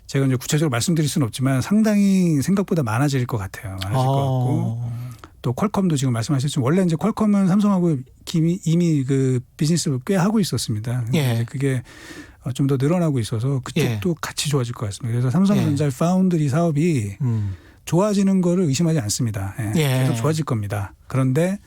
제가 이제 구체적으로 말씀드릴 수는 없지만 상당히 생각보다 많아질 것 같아요. 많아질 것 같고 또 퀄컴도 지금 말씀하셨지만 원래 이제 퀄컴은 삼성하고 이미 그 비즈니스를 꽤 하고 있었습니다. 예. 이제 그게 좀 더 늘어나고 있어서 그쪽도 예. 같이 좋아질 것 같습니다. 그래서 삼성전자 파운드리 사업이 좋아지는 거를 의심하지 않습니다. 예, 예. 계속 좋아질 겁니다. 그런데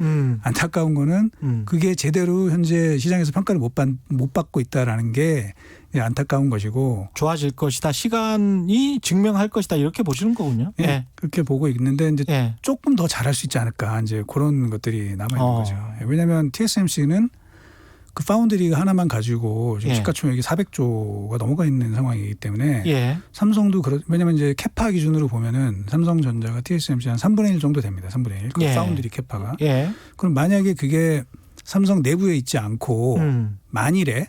안타까운 거는 음. 그게 제대로 현재 시장에서 평가를 못 받고 있다라는 게 안타까운 것이고 좋아질 것이다. 시간이 증명할 것이다. 이렇게 보시는 거군요. 예, 예. 그렇게 보고 있는데 이제 예. 조금 더 잘할 수 있지 않을까 이제 그런 것들이 남아 있는 거죠. 예. 왜냐하면 TSMC는 그 파운드리가 하나만 가지고 지금 예. 시가총액이 400조가 넘어가 있는 상황이기 때문에 예. 삼성도 왜냐하면 이제 캐파 기준으로 보면은 삼성전자가 TSMC 한 3분의 1 정도 됩니다. 3분의 1. 그 예. 파운드리 캐파가. 예. 그럼 만약에 그게 삼성 내부에 있지 않고 만일에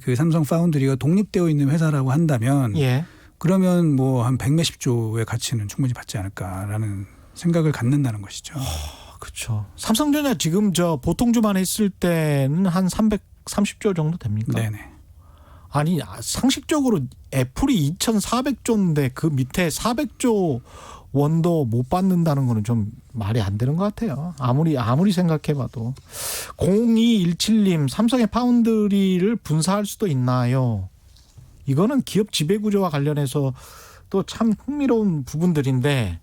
그 삼성 파운드리가 독립되어 있는 회사라고 한다면 예. 그러면 뭐 한 100몇십 조의 가치는 충분히 받지 않을까라는 생각을 갖는다는 것이죠. 그렇죠. 삼성전자 지금 저 보통주만 했을 때는 한 330조 정도 됩니까? 네네. 아니 상식적으로 애플이 2,400조인데 그 밑에 400조 원도 못 받는다는 거는 좀 말이 안 되는 것 같아요. 아무리 생각해봐도. 0217님 삼성의 파운드리를 분사할 수도 있나요? 이거는 기업 지배구조와 관련해서 또 참 흥미로운 부분들인데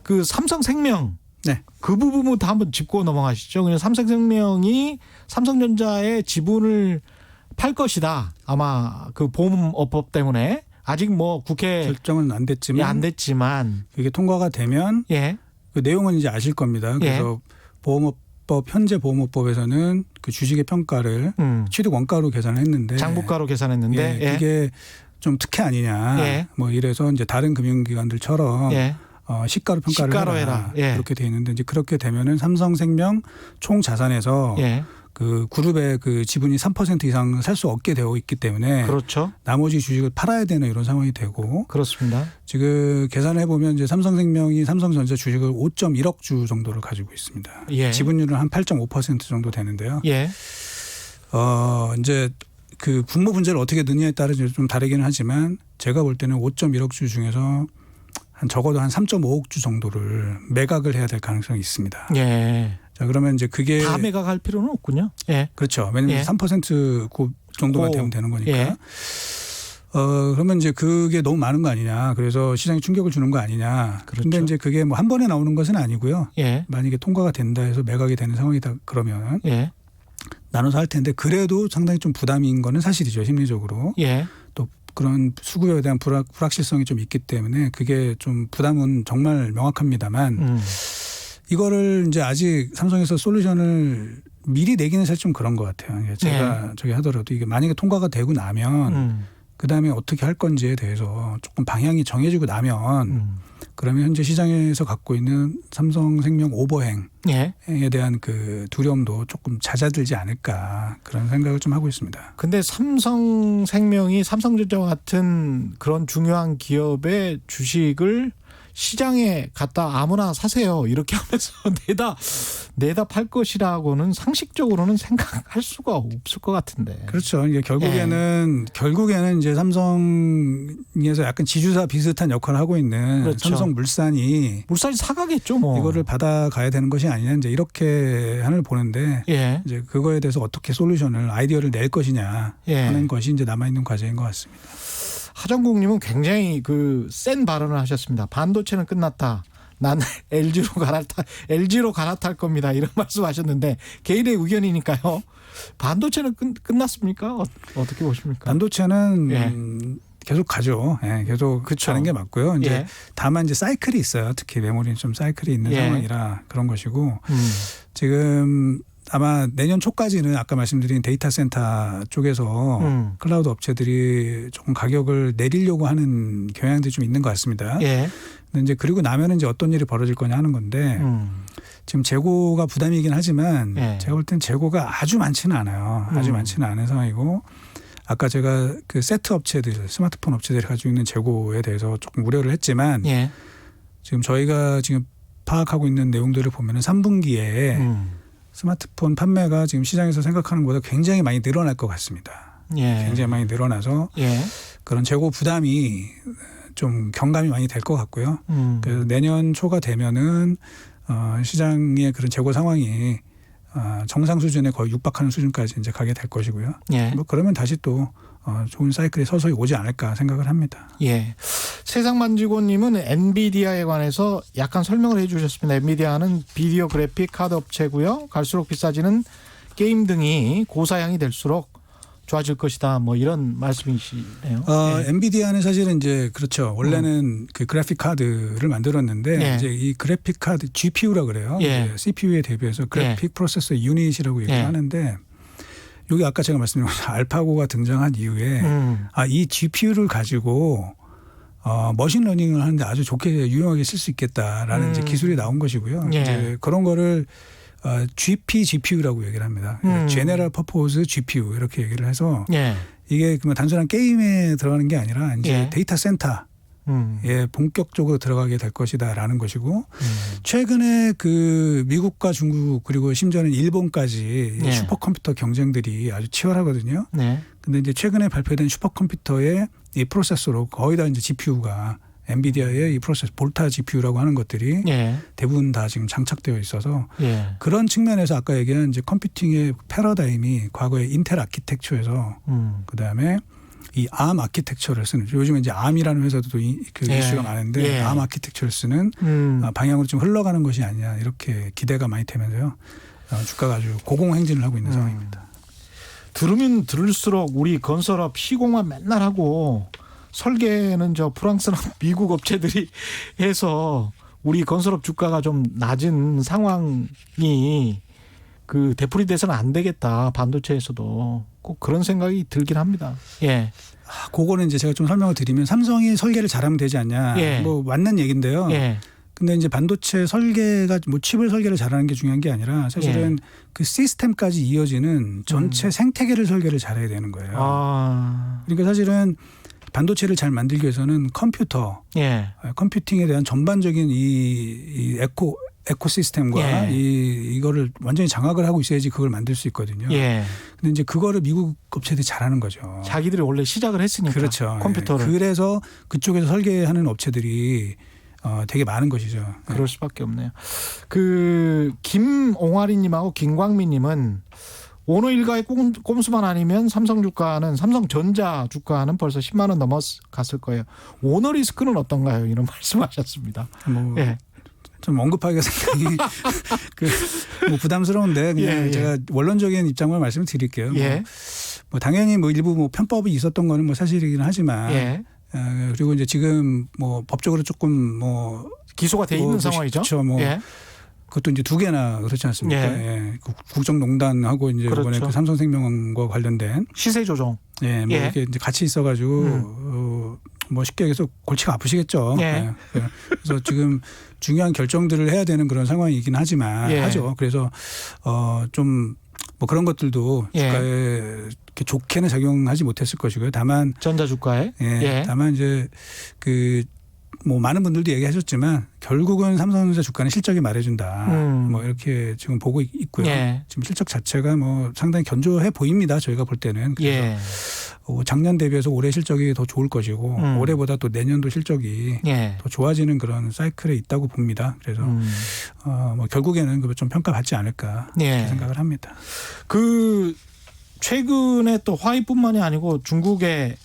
그 삼성생명 네. 그 부분부터 한번 짚고 넘어가시죠. 그냥 삼성생명이 삼성전자의 지분을 팔 것이다. 아마 그 보험업법 때문에 아직 뭐 국회 결정은 안 됐지만, 안 됐지만 그게 통과가 되면 예. 그 내용은 이제 아실 겁니다. 그래서 현재 보험업법에서는 그 주식의 평가를 취득 원가로 계산을 했는데 장부가로 계산했는데 예, 그게 좀 특혜 아니냐. 예. 뭐 이래서 이제 다른 금융기관들처럼 예. 시가로 평가를 시가로 해라. 예. 그렇게 돼 있는데 이제 그렇게 되면은 삼성생명 총 자산에서 예. 그 그룹의 그 지분이 3% 이상 살 수 없게 되어 있기 때문에 그렇죠. 나머지 주식을 팔아야 되는 이런 상황이 되고 그렇습니다. 지금 계산을 해보면 이제 삼성생명이 삼성전자 주식을 5.1억 주 정도를 가지고 있습니다. 예. 지분율은 한 8.5% 정도 되는데요. 예. 이제 그 분모 분자를 어떻게 넣느냐에 따라 좀 다르기는 하지만 제가 볼 때는 5.1억 주 중에서 한 적어도 한 3.5억 주 정도를 매각을 해야 될 가능성이 있습니다. 예. 자, 그러면 이제 그게 다 매각할 필요는 없군요. 예. 그렇죠. 왜냐하면 예. 3% 그 정도만 되면 되는 거니까. 예. 그러면 이제 그게 너무 많은 거 아니냐. 그래서 시장에 충격을 주는 거 아니냐. 그렇죠. 그런데 이제 그게 뭐 한 번에 나오는 것은 아니고요. 예. 만약에 통과가 된다 해서 매각이 되는 상황이다 그러면 예. 나눠서 할 텐데 그래도 상당히 좀 부담인 거는 사실이죠. 심리적으로. 예. 또 그런 수급에 대한 불확실성이 좀 있기 때문에 그게 좀 부담은 정말 명확합니다만 이거를 이제 아직 삼성에서 솔루션을 미리 내기는 사실 좀 그런 것 같아요. 제가 저기 하더라도 이게 만약에 통과가 되고 나면 그다음에 어떻게 할 건지에 대해서 조금 방향이 정해지고 나면 그러면 현재 시장에서 갖고 있는 삼성생명 오버행에 예. 대한 그 두려움도 조금 잦아들지 않을까 그런 생각을 좀 하고 있습니다. 근데 삼성생명이 삼성전자와 같은 그런 중요한 기업의 주식을 시장에 갖다 아무나 사세요. 이렇게 하면서 내다 팔 것이라고는 상식적으로는 생각할 수가 없을 것 같은데. 그렇죠. 이게 결국에는 이제 삼성에서 약간 지주사 비슷한 역할을 하고 있는 그렇죠. 삼성물산이 사가겠죠, 뭐. 이거를 받아가야 되는 것이 아니냐 이제 이렇게 하늘 보는데 예. 이제 그거에 대해서 어떻게 솔루션을 아이디어를 낼 것이냐 하는 것이 이제 남아 있는 과제인 것 같습니다. 하정국님은 굉장히 센 발언을 하셨습니다. 반도체는 끝났다. 난 LG로 갈아탈 겁니다. 이런 말씀하셨는데 개인의 의견이니까요. 반도체는 끝났습니까? 어떻게 보십니까? 반도체는 계속 가죠. 예, 계속 가는 게 맞고요. 이제 다만 이제 사이클이 있어요. 특히 메모리는 좀 사이클이 있는 상황이라 그런 것이고 지금 아마 내년 초까지는 아까 말씀드린 데이터 센터 쪽에서 클라우드 업체들이 조금 가격을 내리려고 하는 경향들이 좀 있는 것 같습니다. 근데 이제 그리고 나면은 이제 어떤 일이 벌어질 거냐 하는 건데 지금 재고가 부담이긴 하지만 제가 볼 땐 재고가 아주 많지는 않아요. 아주 많지는 않은 상황이고 아까 제가 그 세트 업체들, 스마트폰 업체들이 가지고 있는 재고에 대해서 조금 우려를 했지만 지금 저희가 지금 파악하고 있는 내용들을 보면은 3분기에 스마트폰 판매가 지금 시장에서 생각하는 것보다 굉장히 많이 늘어날 것 같습니다. 굉장히 많이 늘어나서 그런 재고 부담이 좀 경감이 많이 될 것 같고요. 그래서 내년 초가 되면은 시장의 그런 재고 상황이 정상 수준에 거의 육박하는 수준까지 이제 가게 될 것이고요. 뭐 그러면 다시 또 좋은 사이클이 서서히 오지 않을까 생각을 합니다. 예. 세상만지고님은 엔비디아에 관해서 약간 설명을 해주셨습니다. 엔비디아는 비디오 그래픽 카드 업체고요. 갈수록 비싸지는 게임 등이 고사양이 될수록 좋아질 것이다. 뭐 이런 말씀이시네요. 예. 엔비디아는 사실은 이제 그렇죠. 원래는 그 그래픽 카드를 만들었는데 예. 이제 이 그래픽 카드 GPU라 그래요. 예. 이제 CPU에 대비해서 그래픽 프로세서 유닛이라고 얘기를 예. 하는데 여기 아까 제가 말씀드린 것처럼 알파고가 등장한 이후에 이 GPU를 가지고 머신러닝을 하는데 아주 좋게 유용하게 쓸 수 있겠다라는 이제 기술이 나온 것이고요. 예. 이제 그런 거를 GPGPU라고 얘기를 합니다. General Purpose GPU 이렇게 얘기를 해서 예. 이게 그냥 단순한 게임에 들어가는 게 아니라 이제 예. 데이터 센터에 본격적으로 들어가게 될 것이다라는 것이고 최근에 그 미국과 중국 그리고 심지어는 일본까지 예. 슈퍼컴퓨터 경쟁들이 아주 치열하거든요. 네. 근데 이제 최근에 발표된 슈퍼컴퓨터의 이 프로세서로 거의 다 이제 GPU가 엔비디아의 이 프로세서 볼타 GPU라고 하는 것들이 예. 대부분 다 지금 장착되어 있어서 예. 그런 측면에서 아까 얘기한 이제 컴퓨팅의 패러다임이 과거에 인텔 아키텍처에서 그다음에 이 ARM 아키텍처를 쓰는 요즘에 이제 ARM이라는 회사도 그 예. 이슈가 많은데 예. ARM 아키텍처를 쓰는 방향으로 좀 흘러가는 것이 아니냐 이렇게 기대가 많이 되면서요. 주가가 아주 고공행진을 하고 있는 상황입니다. 들으면 들을수록 우리 건설업 시공만 맨날 하고 설계는 저 프랑스나 미국 업체들이 해서 우리 건설업 주가가 좀 낮은 상황이 그 되풀이돼서는 안 되겠다. 반도체에서도 꼭 그런 생각이 들긴 합니다. 예. 그거는 이제 제가 좀 설명을 드리면 삼성이 설계를 잘하면 되지 않냐. 예. 뭐 맞는 얘기인데요. 예. 근데 이제 반도체 설계가 뭐 칩을 설계를 잘하는 게 중요한 게 아니라 사실은 그 시스템까지 이어지는 전체 생태계를 설계를 잘해야 되는 거예요. 그러니까 사실은 반도체를 잘 만들기 위해서는 컴퓨터, 예. 컴퓨팅에 대한 전반적인 이 에코시스템과 예. 이거를 완전히 장악을 하고 있어야지 그걸 만들 수 있거든요. 예. 근데 이제 그거를 미국 업체들이 잘하는 거죠. 자기들이 원래 시작을 했으니까. 그렇죠. 컴퓨터를. 그래서 그쪽에서 설계하는 업체들이 되게 많은 것이죠. 그럴 수밖에 없네요. 그 김옹아리님하고 김광민님은 오너 일가의 꼼수만 아니면 삼성 삼성전자 주가는 벌써 10만 원 넘어갔을 거예요. 오너 리스크는 어떤가요? 이런 말씀하셨습니다. 뭐 예. 좀 언급하기가 상당히 뭐 부담스러운데 그냥 예. 제가 원론적인 입장만 말씀을 드릴게요. 예. 뭐 당연히 뭐 일부 뭐 편법이 있었던 거는 뭐 사실이긴 하지만 예. 그리고 이제 지금 뭐 법적으로 조금 뭐 기소가 돼 있는 상황이죠. 그렇죠. 뭐 예. 그것도 이제 2개나 그렇지 않습니까? 예. 예. 국정농단하고 이제 그렇죠. 이번에 그 삼성생명과 관련된 시세 조정. 뭐 예. 이렇게 이제 같이 있어가지고 뭐 쉽게 얘기해서 골치가 아프시겠죠. 예. 그래서 지금 중요한 결정들을 해야 되는 그런 상황이긴 하지만 예. 하죠. 그래서 좀 뭐 그런 것들도 예. 주가에 이렇게 좋게는 작용하지 못했을 것이고요. 다만 전자 주가에. 예. 다만 이제 뭐 많은 분들도 얘기하셨지만 결국은 삼성전자 주가는 실적이 말해준다. 뭐 이렇게 지금 보고 있고요. 예. 지금 실적 자체가 뭐 상당히 견조해 보입니다. 저희가 볼 때는. 그래서 예. 작년 대비해서 올해 실적이 더 좋을 것이고 올해보다 또 내년도 실적이 예. 더 좋아지는 그런 사이클에 있다고 봅니다. 그래서 뭐 결국에는 좀 평가받지 않을까 예. 생각을 합니다. 그 최근에 또 화이뿐만이 아니고 중국의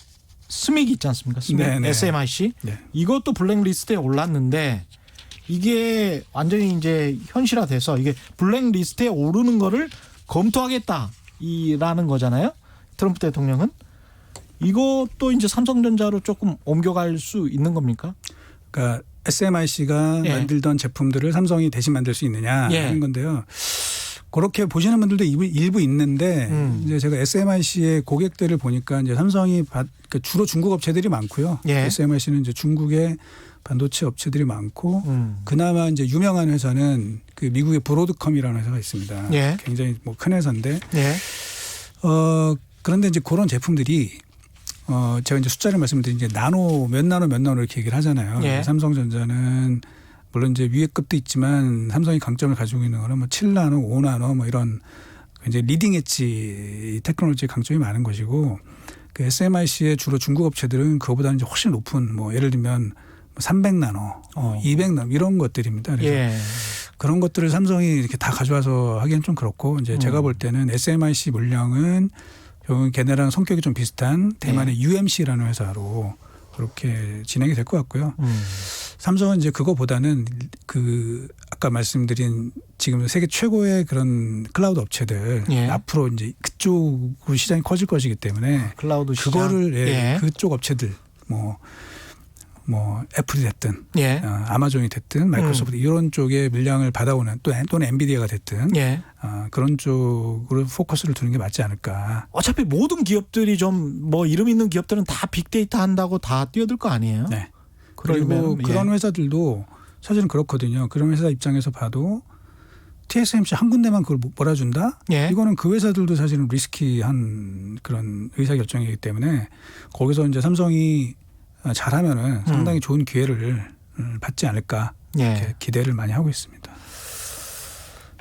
스믹 있지 않습니까? 스믹. 네네. SMIC. 네. 이것도 블랙리스트에 올랐는데 이게 완전히 이제 현실화돼서 이게 블랙리스트에 오르는 거를 검토하겠다라는 거잖아요. 트럼프 대통령은. 이것도 이제 삼성전자로 조금 옮겨갈 수 있는 겁니까? 그러니까 SMIC가 예. 만들던 제품들을 삼성이 대신 만들 수 있느냐 예. 하는 건데요. 그렇게 보시는 분들도 일부 있는데 이제 제가 SMIC의 고객들을 보니까 이제 삼성이 그러니까 주로 중국 업체들이 많고요. 예. SMIC는 이제 중국의 반도체 업체들이 많고 그나마 이제 유명한 회사는 그 미국의 브로드컴이라는 회사가 있습니다. 예. 굉장히 뭐 큰 회사인데 예. 그런데 이제 그런 제품들이 제가 이제 숫자를 말씀드린 이제 몇 나노 이렇게 얘기를 하잖아요. 예. 삼성전자는 물론 이제 위에 급도 있지만 삼성이 강점을 가지고 있는 거는 뭐 7나노, 5나노 뭐 이런 이제 리딩 엣지 테크놀로지의 강점이 많은 것이고 그 SMIC의 주로 중국 업체들은 그거보다는 이제 훨씬 높은 뭐 예를 들면 300나노, 200나노 이런 것들입니다. 그래서 예. 그런 것들을 삼성이 이렇게 다 가져와서 하기엔 좀 그렇고 이제 제가 볼 때는 SMIC 물량은 결국은 걔네랑 성격이 좀 비슷한 대만의 UMC라는 회사로 그렇게 진행이 될 것 같고요. 삼성은 이제 그거보다는 그 아까 말씀드린 지금 세계 최고의 그런 클라우드 업체들 예. 앞으로 이제 그쪽으로 시장이 커질 것이기 때문에 클라우드 시장. 그거를 예. 그쪽 업체들 뭐 애플이 됐든 예. 아마존이 됐든 마이크로소프트 이런 쪽에 물량을 받아오는 또는 엔비디아가 됐든 예. 그런 쪽으로 포커스를 두는 게 맞지 않을까. 어차피 모든 기업들이 좀 뭐 이름 있는 기업들은 다 빅데이터 한다고 다 뛰어들 거 아니에요? 네. 그러면, 그리고 예. 그런 회사들도 사실은 그렇거든요. 그런 회사 입장에서 봐도 TSMC 한 군데만 그걸 몰아준다? 예. 이거는 그 회사들도 사실은 리스키한 그런 의사결정이기 때문에 거기서 이제 삼성이 잘하면은 상당히 좋은 기회를 받지 않을까 이렇게 예. 기대를 많이 하고 있습니다.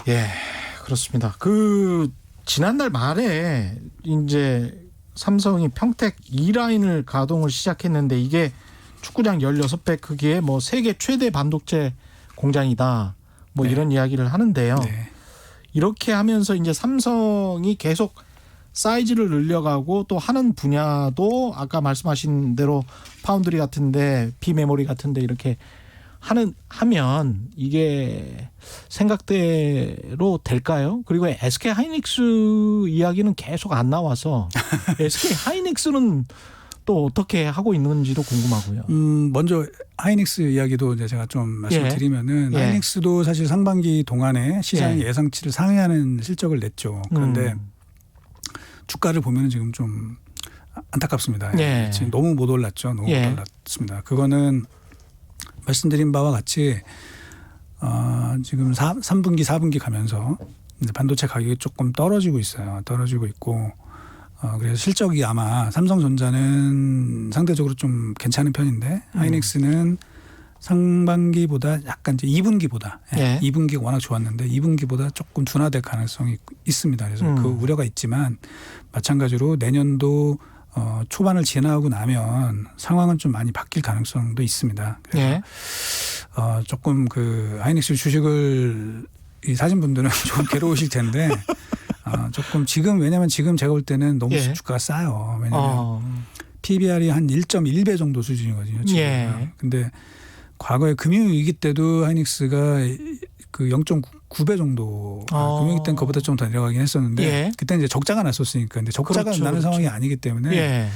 예. 그렇습니다. 그 지난달 말에 이제 삼성이 평택 2라인을 가동을 시작했는데 이게 축구장 16배 크기의 뭐 세계 최대 반도체 공장이다. 뭐 네. 이런 이야기를 하는데요. 네. 이렇게 하면서 이제 삼성이 계속 사이즈를 늘려가고 또 하는 분야도 아까 말씀하신 대로 파운드리 같은데 비메모리 같은데 이렇게 하면 이게 생각대로 될까요? 그리고 SK 하이닉스 이야기는 계속 안 나와서 SK 하이닉스는 또 어떻게 하고 있는지도 궁금하고요. 먼저 하이닉스 이야기도 이제 제가 좀 말씀드리면은 예. 하이닉스도 사실 상반기 동안에 시장 예. 예상치를 상회하는 실적을 냈죠. 그런데 주가를 보면 지금 좀 안타깝습니다. 예. 지금 너무 못 올랐죠. 너무 예. 못 올랐습니다. 그거는 말씀드린 바와 같이 지금 3분기, 4분기 가면서 이제 반도체 가격이 조금 떨어지고 있어요. 떨어지고 있고 그래서 실적이 아마 삼성전자는 상대적으로 좀 괜찮은 편인데 하이닉스는 상반기보다 약간 이제 2분기보다 예. 2분기가 워낙 좋았는데 2분기보다 조금 둔화될 가능성이 있습니다. 그래서 그 우려가 있지만 마찬가지로 내년도 초반을 지나고 나면 상황은 좀 많이 바뀔 가능성도 있습니다. 그래서 예. 조금 그 하이닉스 주식을 사신 분들은 좀 괴로우실 텐데 조금 지금 왜냐하면 지금 제가 볼 때는 너무 예. 주가가 싸요. 왜냐하면 PBR이 한 1.1배 정도 수준이거든요. 지금. 예. 근데 과거에 금융위기 때도 하이닉스가 그 0.9배 정도 금융위기 때는 그보다 좀 더 내려가긴 했었는데 예. 그때 이제 적자가 났었으니까 근데 적자가 그렇죠, 나는 그렇죠. 상황이 아니기 때문에 예.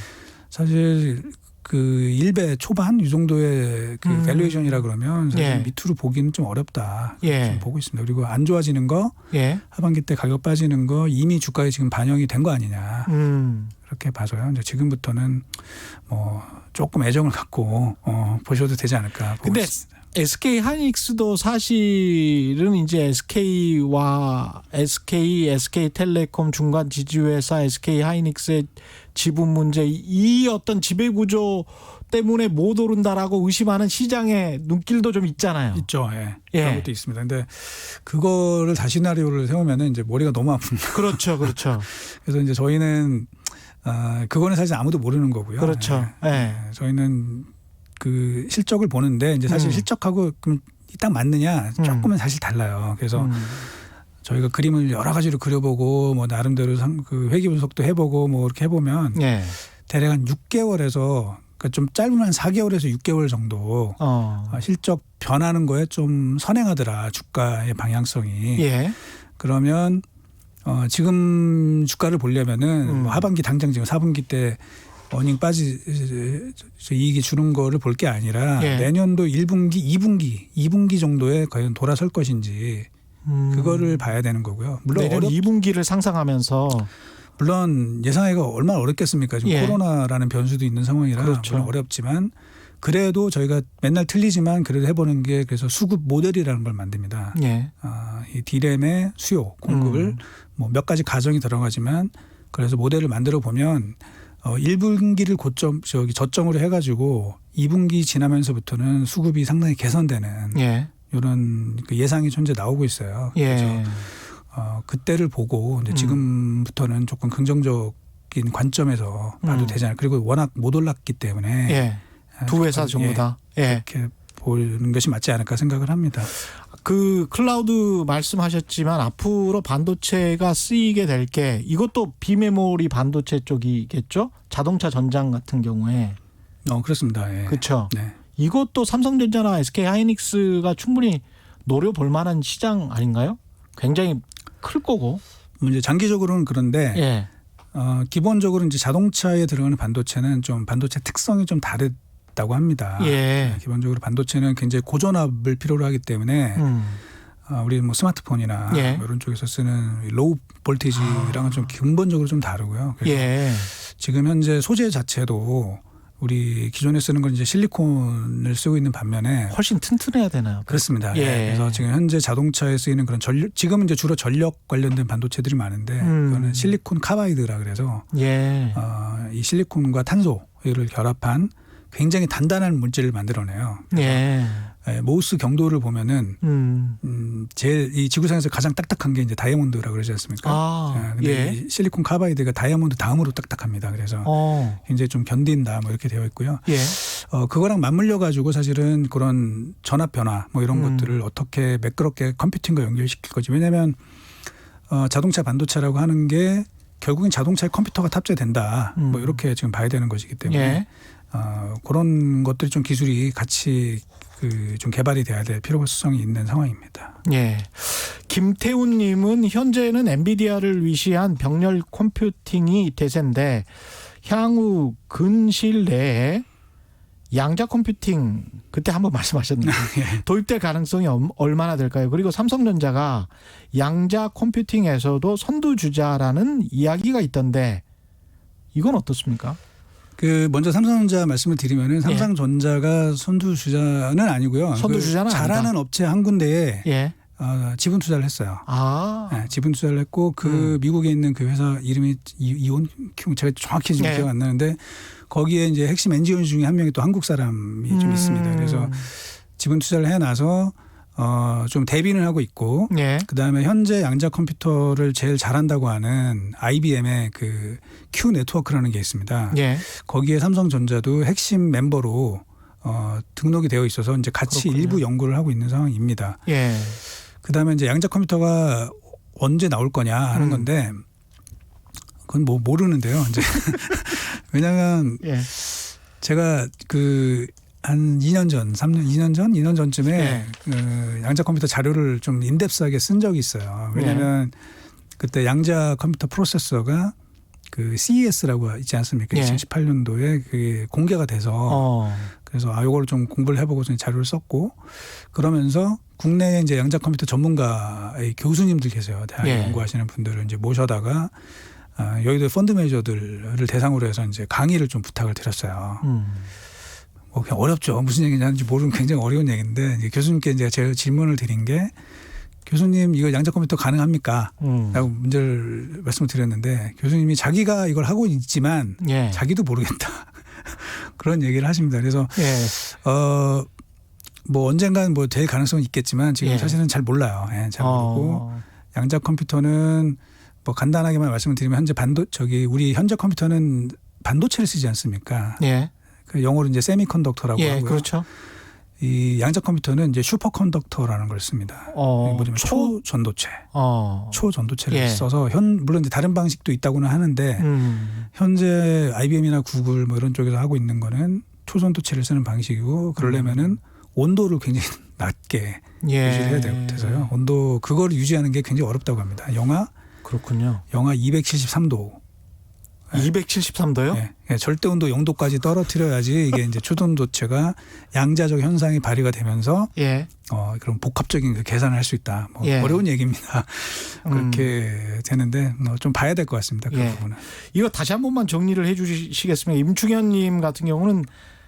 사실 그 1배 초반 이 정도의 그 밸류에이션이라 그러면 사실 예. 밑으로 보기는 좀 어렵다. 예. 좀 보고 있습니다. 그리고 안 좋아지는 거 예. 하반기 때 가격 빠지는 거 이미 주가에 지금 반영이 된 거 아니냐. 그렇게 봐서요. 이제 지금부터는 뭐 조금 애정을 갖고 보셔도 되지 않을까 보고 근데 있습니다. SK 하이닉스도 사실은 이제 SK와 SK텔레콤 중간 지주회사 SK 하이닉스의 지분 문제 이 어떤 지배 구조 때문에 못 오른다라고 의심하는 시장의 눈길도 좀 있잖아요. 있죠. 예. 예. 그런 것도 있습니다. 근데 그거를 다 시나리오를 세우면은 이제 머리가 너무 아픕니다. 그렇죠, 그렇죠. 그래서 이제 저희는 그거는 사실 아무도 모르는 거고요. 그렇죠. 예. 저희는 그 실적을 보는데 이제 사실 실적하고 그럼 딱 맞느냐 조금은 사실 달라요. 그래서 저희가 그림을 여러 가지로 그려보고 뭐 나름대로 그 회계 분석도 해보고 뭐 이렇게 해보면 예. 대략 한 6개월에서 그러니까 좀 짧으면 한 4개월에서 6개월 정도 실적 변하는 거에 좀 선행하더라 주가의 방향성이. 예. 그러면 지금 주가를 보려면은 뭐 하반기 당장 지금 4분기 때 어닝 이익이 주는 거를 볼 게 아니라 예. 내년도 1분기, 2분기 정도에 과연 돌아설 것인지 그거를 봐야 되는 거고요. 물론 내년 2분기를 상상하면서 물론 예상하기가 얼마나 어렵겠습니까? 지금 예. 코로나라는 변수도 있는 상황이라 그렇죠. 물론 어렵지만 그래도 저희가 맨날 틀리지만 그래도 해보는 게 그래서 수급 모델이라는 걸 만듭니다. 예. 이 D램의 수요 공급을 뭐 몇 가지 가정이 들어가지만 그래서 모델을 만들어 보면 1분기를 저점으로 해가지고 2분기 지나면서부터는 수급이 상당히 개선되는 예. 이런 그 예상이 현재 나오고 있어요. 그래서 예. 그때를 보고 이제 지금부터는 조금 긍정적인 관점에서 봐도 되지 않을까. 그리고 워낙 못 올랐기 때문에 예. 두 회사 전부 다. 예. 그렇게 보는 것이 맞지 않을까 생각을 합니다. 그 클라우드 말씀하셨지만 앞으로 반도체가 쓰이게 될 게 이것도 비메모리 반도체 쪽이겠죠? 자동차 전장 같은 경우에. 그렇습니다. 예. 그렇죠. 네. 이것도 삼성전자나 SK 하이닉스가 충분히 노려볼 만한 시장 아닌가요? 굉장히 클 거고. 이제 장기적으로는 그런데 예. 기본적으로 이제 자동차에 들어가는 반도체는 좀 반도체 특성이 좀 다르다고 합니다. 예. 기본적으로 반도체는 굉장히 고전압을 필요로 하기 때문에 우리 뭐 스마트폰이나 예. 뭐 이런 쪽에서 쓰는 로우 볼티지랑은 좀 근본적으로 좀 다르고요. 그래서 예. 지금 현재 소재 자체도 우리 기존에 쓰는 건 이제 실리콘을 쓰고 있는 반면에 훨씬 튼튼해야 되나요? 그렇습니다. 예. 그래서 지금 현재 자동차에 쓰이는 그런 지금은 이제 주로 전력 관련된 반도체들이 많은데 그거는 실리콘 카바이드라 그래서 예. 이 실리콘과 탄소를 결합한 굉장히 단단한 물질을 만들어내요. 예. 모우스 경도를 보면은 제일 이 지구상에서 가장 딱딱한 게 이제 다이아몬드라고 그러지 않습니까? 근데 예. 이 실리콘 카바이드가 다이아몬드 다음으로 딱딱합니다. 그래서 굉장히 좀 견딘다 뭐 이렇게 되어 있고요. 예. 그거랑 맞물려 가지고 사실은 그런 전압 변화 뭐 이런 것들을 어떻게 매끄럽게 컴퓨팅과 연결시킬 거지. 왜냐하면 자동차 반도체라고 하는 게 결국엔 자동차에 컴퓨터가 탑재된다. 뭐 이렇게 지금 봐야 되는 것이기 때문에 예. 그런 것들이 좀 기술이 같이 좀 개발이 돼야 될 필요성이 있는 상황입니다. 예. 김태훈 님은 현재는 엔비디아를 위시한 병렬 컴퓨팅이 대세인데 향후 근시일 내에 양자 컴퓨팅 그때 한번 말씀하셨는데 도입될 가능성이 얼마나 될까요? 그리고 삼성전자가 양자 컴퓨팅에서도 선두주자라는 이야기가 있던데 이건 어떻습니까? 먼저 삼성전자 말씀을 드리면은 삼성전자가 선두주자는 아니고요. 선두주자는 잘하는 아니다. 업체 한 군데에 예. 지분 투자를 했어요. 네, 지분 투자를 했고 미국에 있는 그 회사 이름이 이온 제가 정확히 지금 기억 안 나는데 거기에 이제 핵심 엔지니어 중에 한 명이 또 한국 사람이 좀 있습니다. 그래서 지분 투자를 해놔서 좀 대비는 하고 있고 그다음에 현재 양자 컴퓨터를 제일 잘한다고 하는 IBM의 그 Q 네트워크라는 게 있습니다. 거기에 삼성전자도 핵심 멤버로 등록이 되어 있어서 이제 같이 그렇군요. 일부 연구를 하고 있는 상황입니다. 예. 그다음에 이제 양자 컴퓨터가 언제 나올 거냐 하는 건데 그건 뭐 모르는데요. 이제 왜냐하면 제가 한 2년 전, 2년 전쯤에 양자 컴퓨터 자료를 좀 인덱스하게 쓴 적이 있어요. 왜냐하면 그때 양자 컴퓨터 프로세서가 그 CES라고 있지 않습니까? 2018년도에 그게 공개가 돼서 그래서 요거를 좀 공부를 해보고 자료를 썼고 그러면서 국내에 이제 양자 컴퓨터 전문가의 교수님들 계세요. 대학에 연구하시는 분들을 이제 모셔다가 여의도 펀드 매니저들을 대상으로 해서 이제 강의를 좀 부탁을 드렸어요. 그냥 어렵죠. 무슨 얘기인지 모르는 굉장히 어려운 얘기인데 이제 교수님께 이제 제가 질문을 드린 게 교수님 이거 양자 컴퓨터 가능합니까? 라고 문제를 말씀을 드렸는데 교수님이 자기가 이걸 하고 있지만 자기도 모르겠다. 그런 얘기를 하십니다. 그래서 뭐 언젠간 뭐 될 가능성은 있겠지만 지금 사실은 잘 몰라요. 잘 모르고 양자 컴퓨터는 뭐 간단하게만 말씀을 드리면 현재 우리 현재 컴퓨터는 반도체를 쓰지 않습니까? 그 영어로 이제 세미컨덕터라고 하고요. 그렇죠. 이 양자 컴퓨터는 이제 슈퍼컨덕터라는 걸 씁니다. 뭐냐면 초전도체. 초전도체를 써서 물론 이제 다른 방식도 있다고는 하는데 현재 IBM이나 구글 뭐 이런 쪽에서 하고 있는 거는 초전도체를 쓰는 방식이고 그러려면은 온도를 굉장히 낮게 유지해야 돼서요. 온도 그거를 유지하는 게 굉장히 어렵다고 합니다. 그렇군요. 영하 273도. 273도요? 절대 온도 0도까지 떨어뜨려야지 이게 이제 초전도체가 양자적 현상이 발휘가 되면서 그런 복합적인 그 계산을 할 수 있다. 뭐 어려운 얘기입니다. 그렇게 되는데 좀 봐야 될 것 같습니다. 그 부분은. 이거 다시 한 번만 정리를 해 주시겠습니까? 임충현님 같은 경우는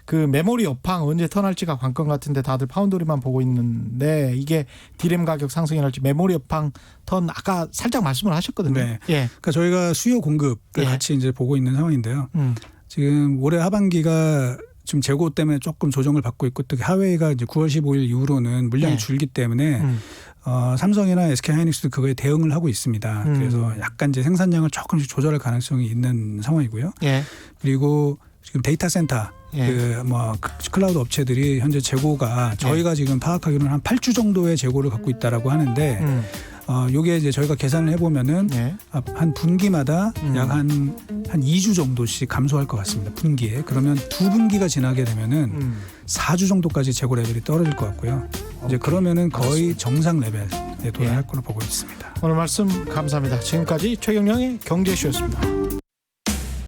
그 메모리 업황 언제 턴할지가 관건 같은데 다들 파운드리만 보고 있는데 이게 디램 가격 상승이 날지 메모리 업황 턴 아까 살짝 말씀을 하셨거든요. 그러니까 저희가 수요 공급을 같이 이제 보고 있는 상황인데요. 지금 올해 하반기가 지금 재고 때문에 조금 조정을 받고 있고 또 하웨이가 이제 9월 15일 이후로는 물량이 줄기 때문에 삼성이나 SK 하이닉스도 그거에 대응을 하고 있습니다. 그래서 약간 이제 생산량을 조금씩 조절할 가능성이 있는 상황이고요. 그리고 지금 데이터 센터 예. 그 클라우드 업체들이 현재 재고가 저희가 지금 파악하기로는 한 8주 정도의 재고를 갖고 있다라고 하는데 요게 이제 저희가 계산을 해보면은 예. 한 분기마다 약 한 2주 정도씩 감소할 것 같습니다. 분기에. 그러면 두 분기가 지나게 되면은 4주 정도까지 재고 레벨이 떨어질 것 같고요. 이제 그러면은 거의 정상 레벨에 도달할 걸로 보고 있습니다. 오늘 말씀 감사합니다. 지금까지 최경영의 경제쇼였습니다.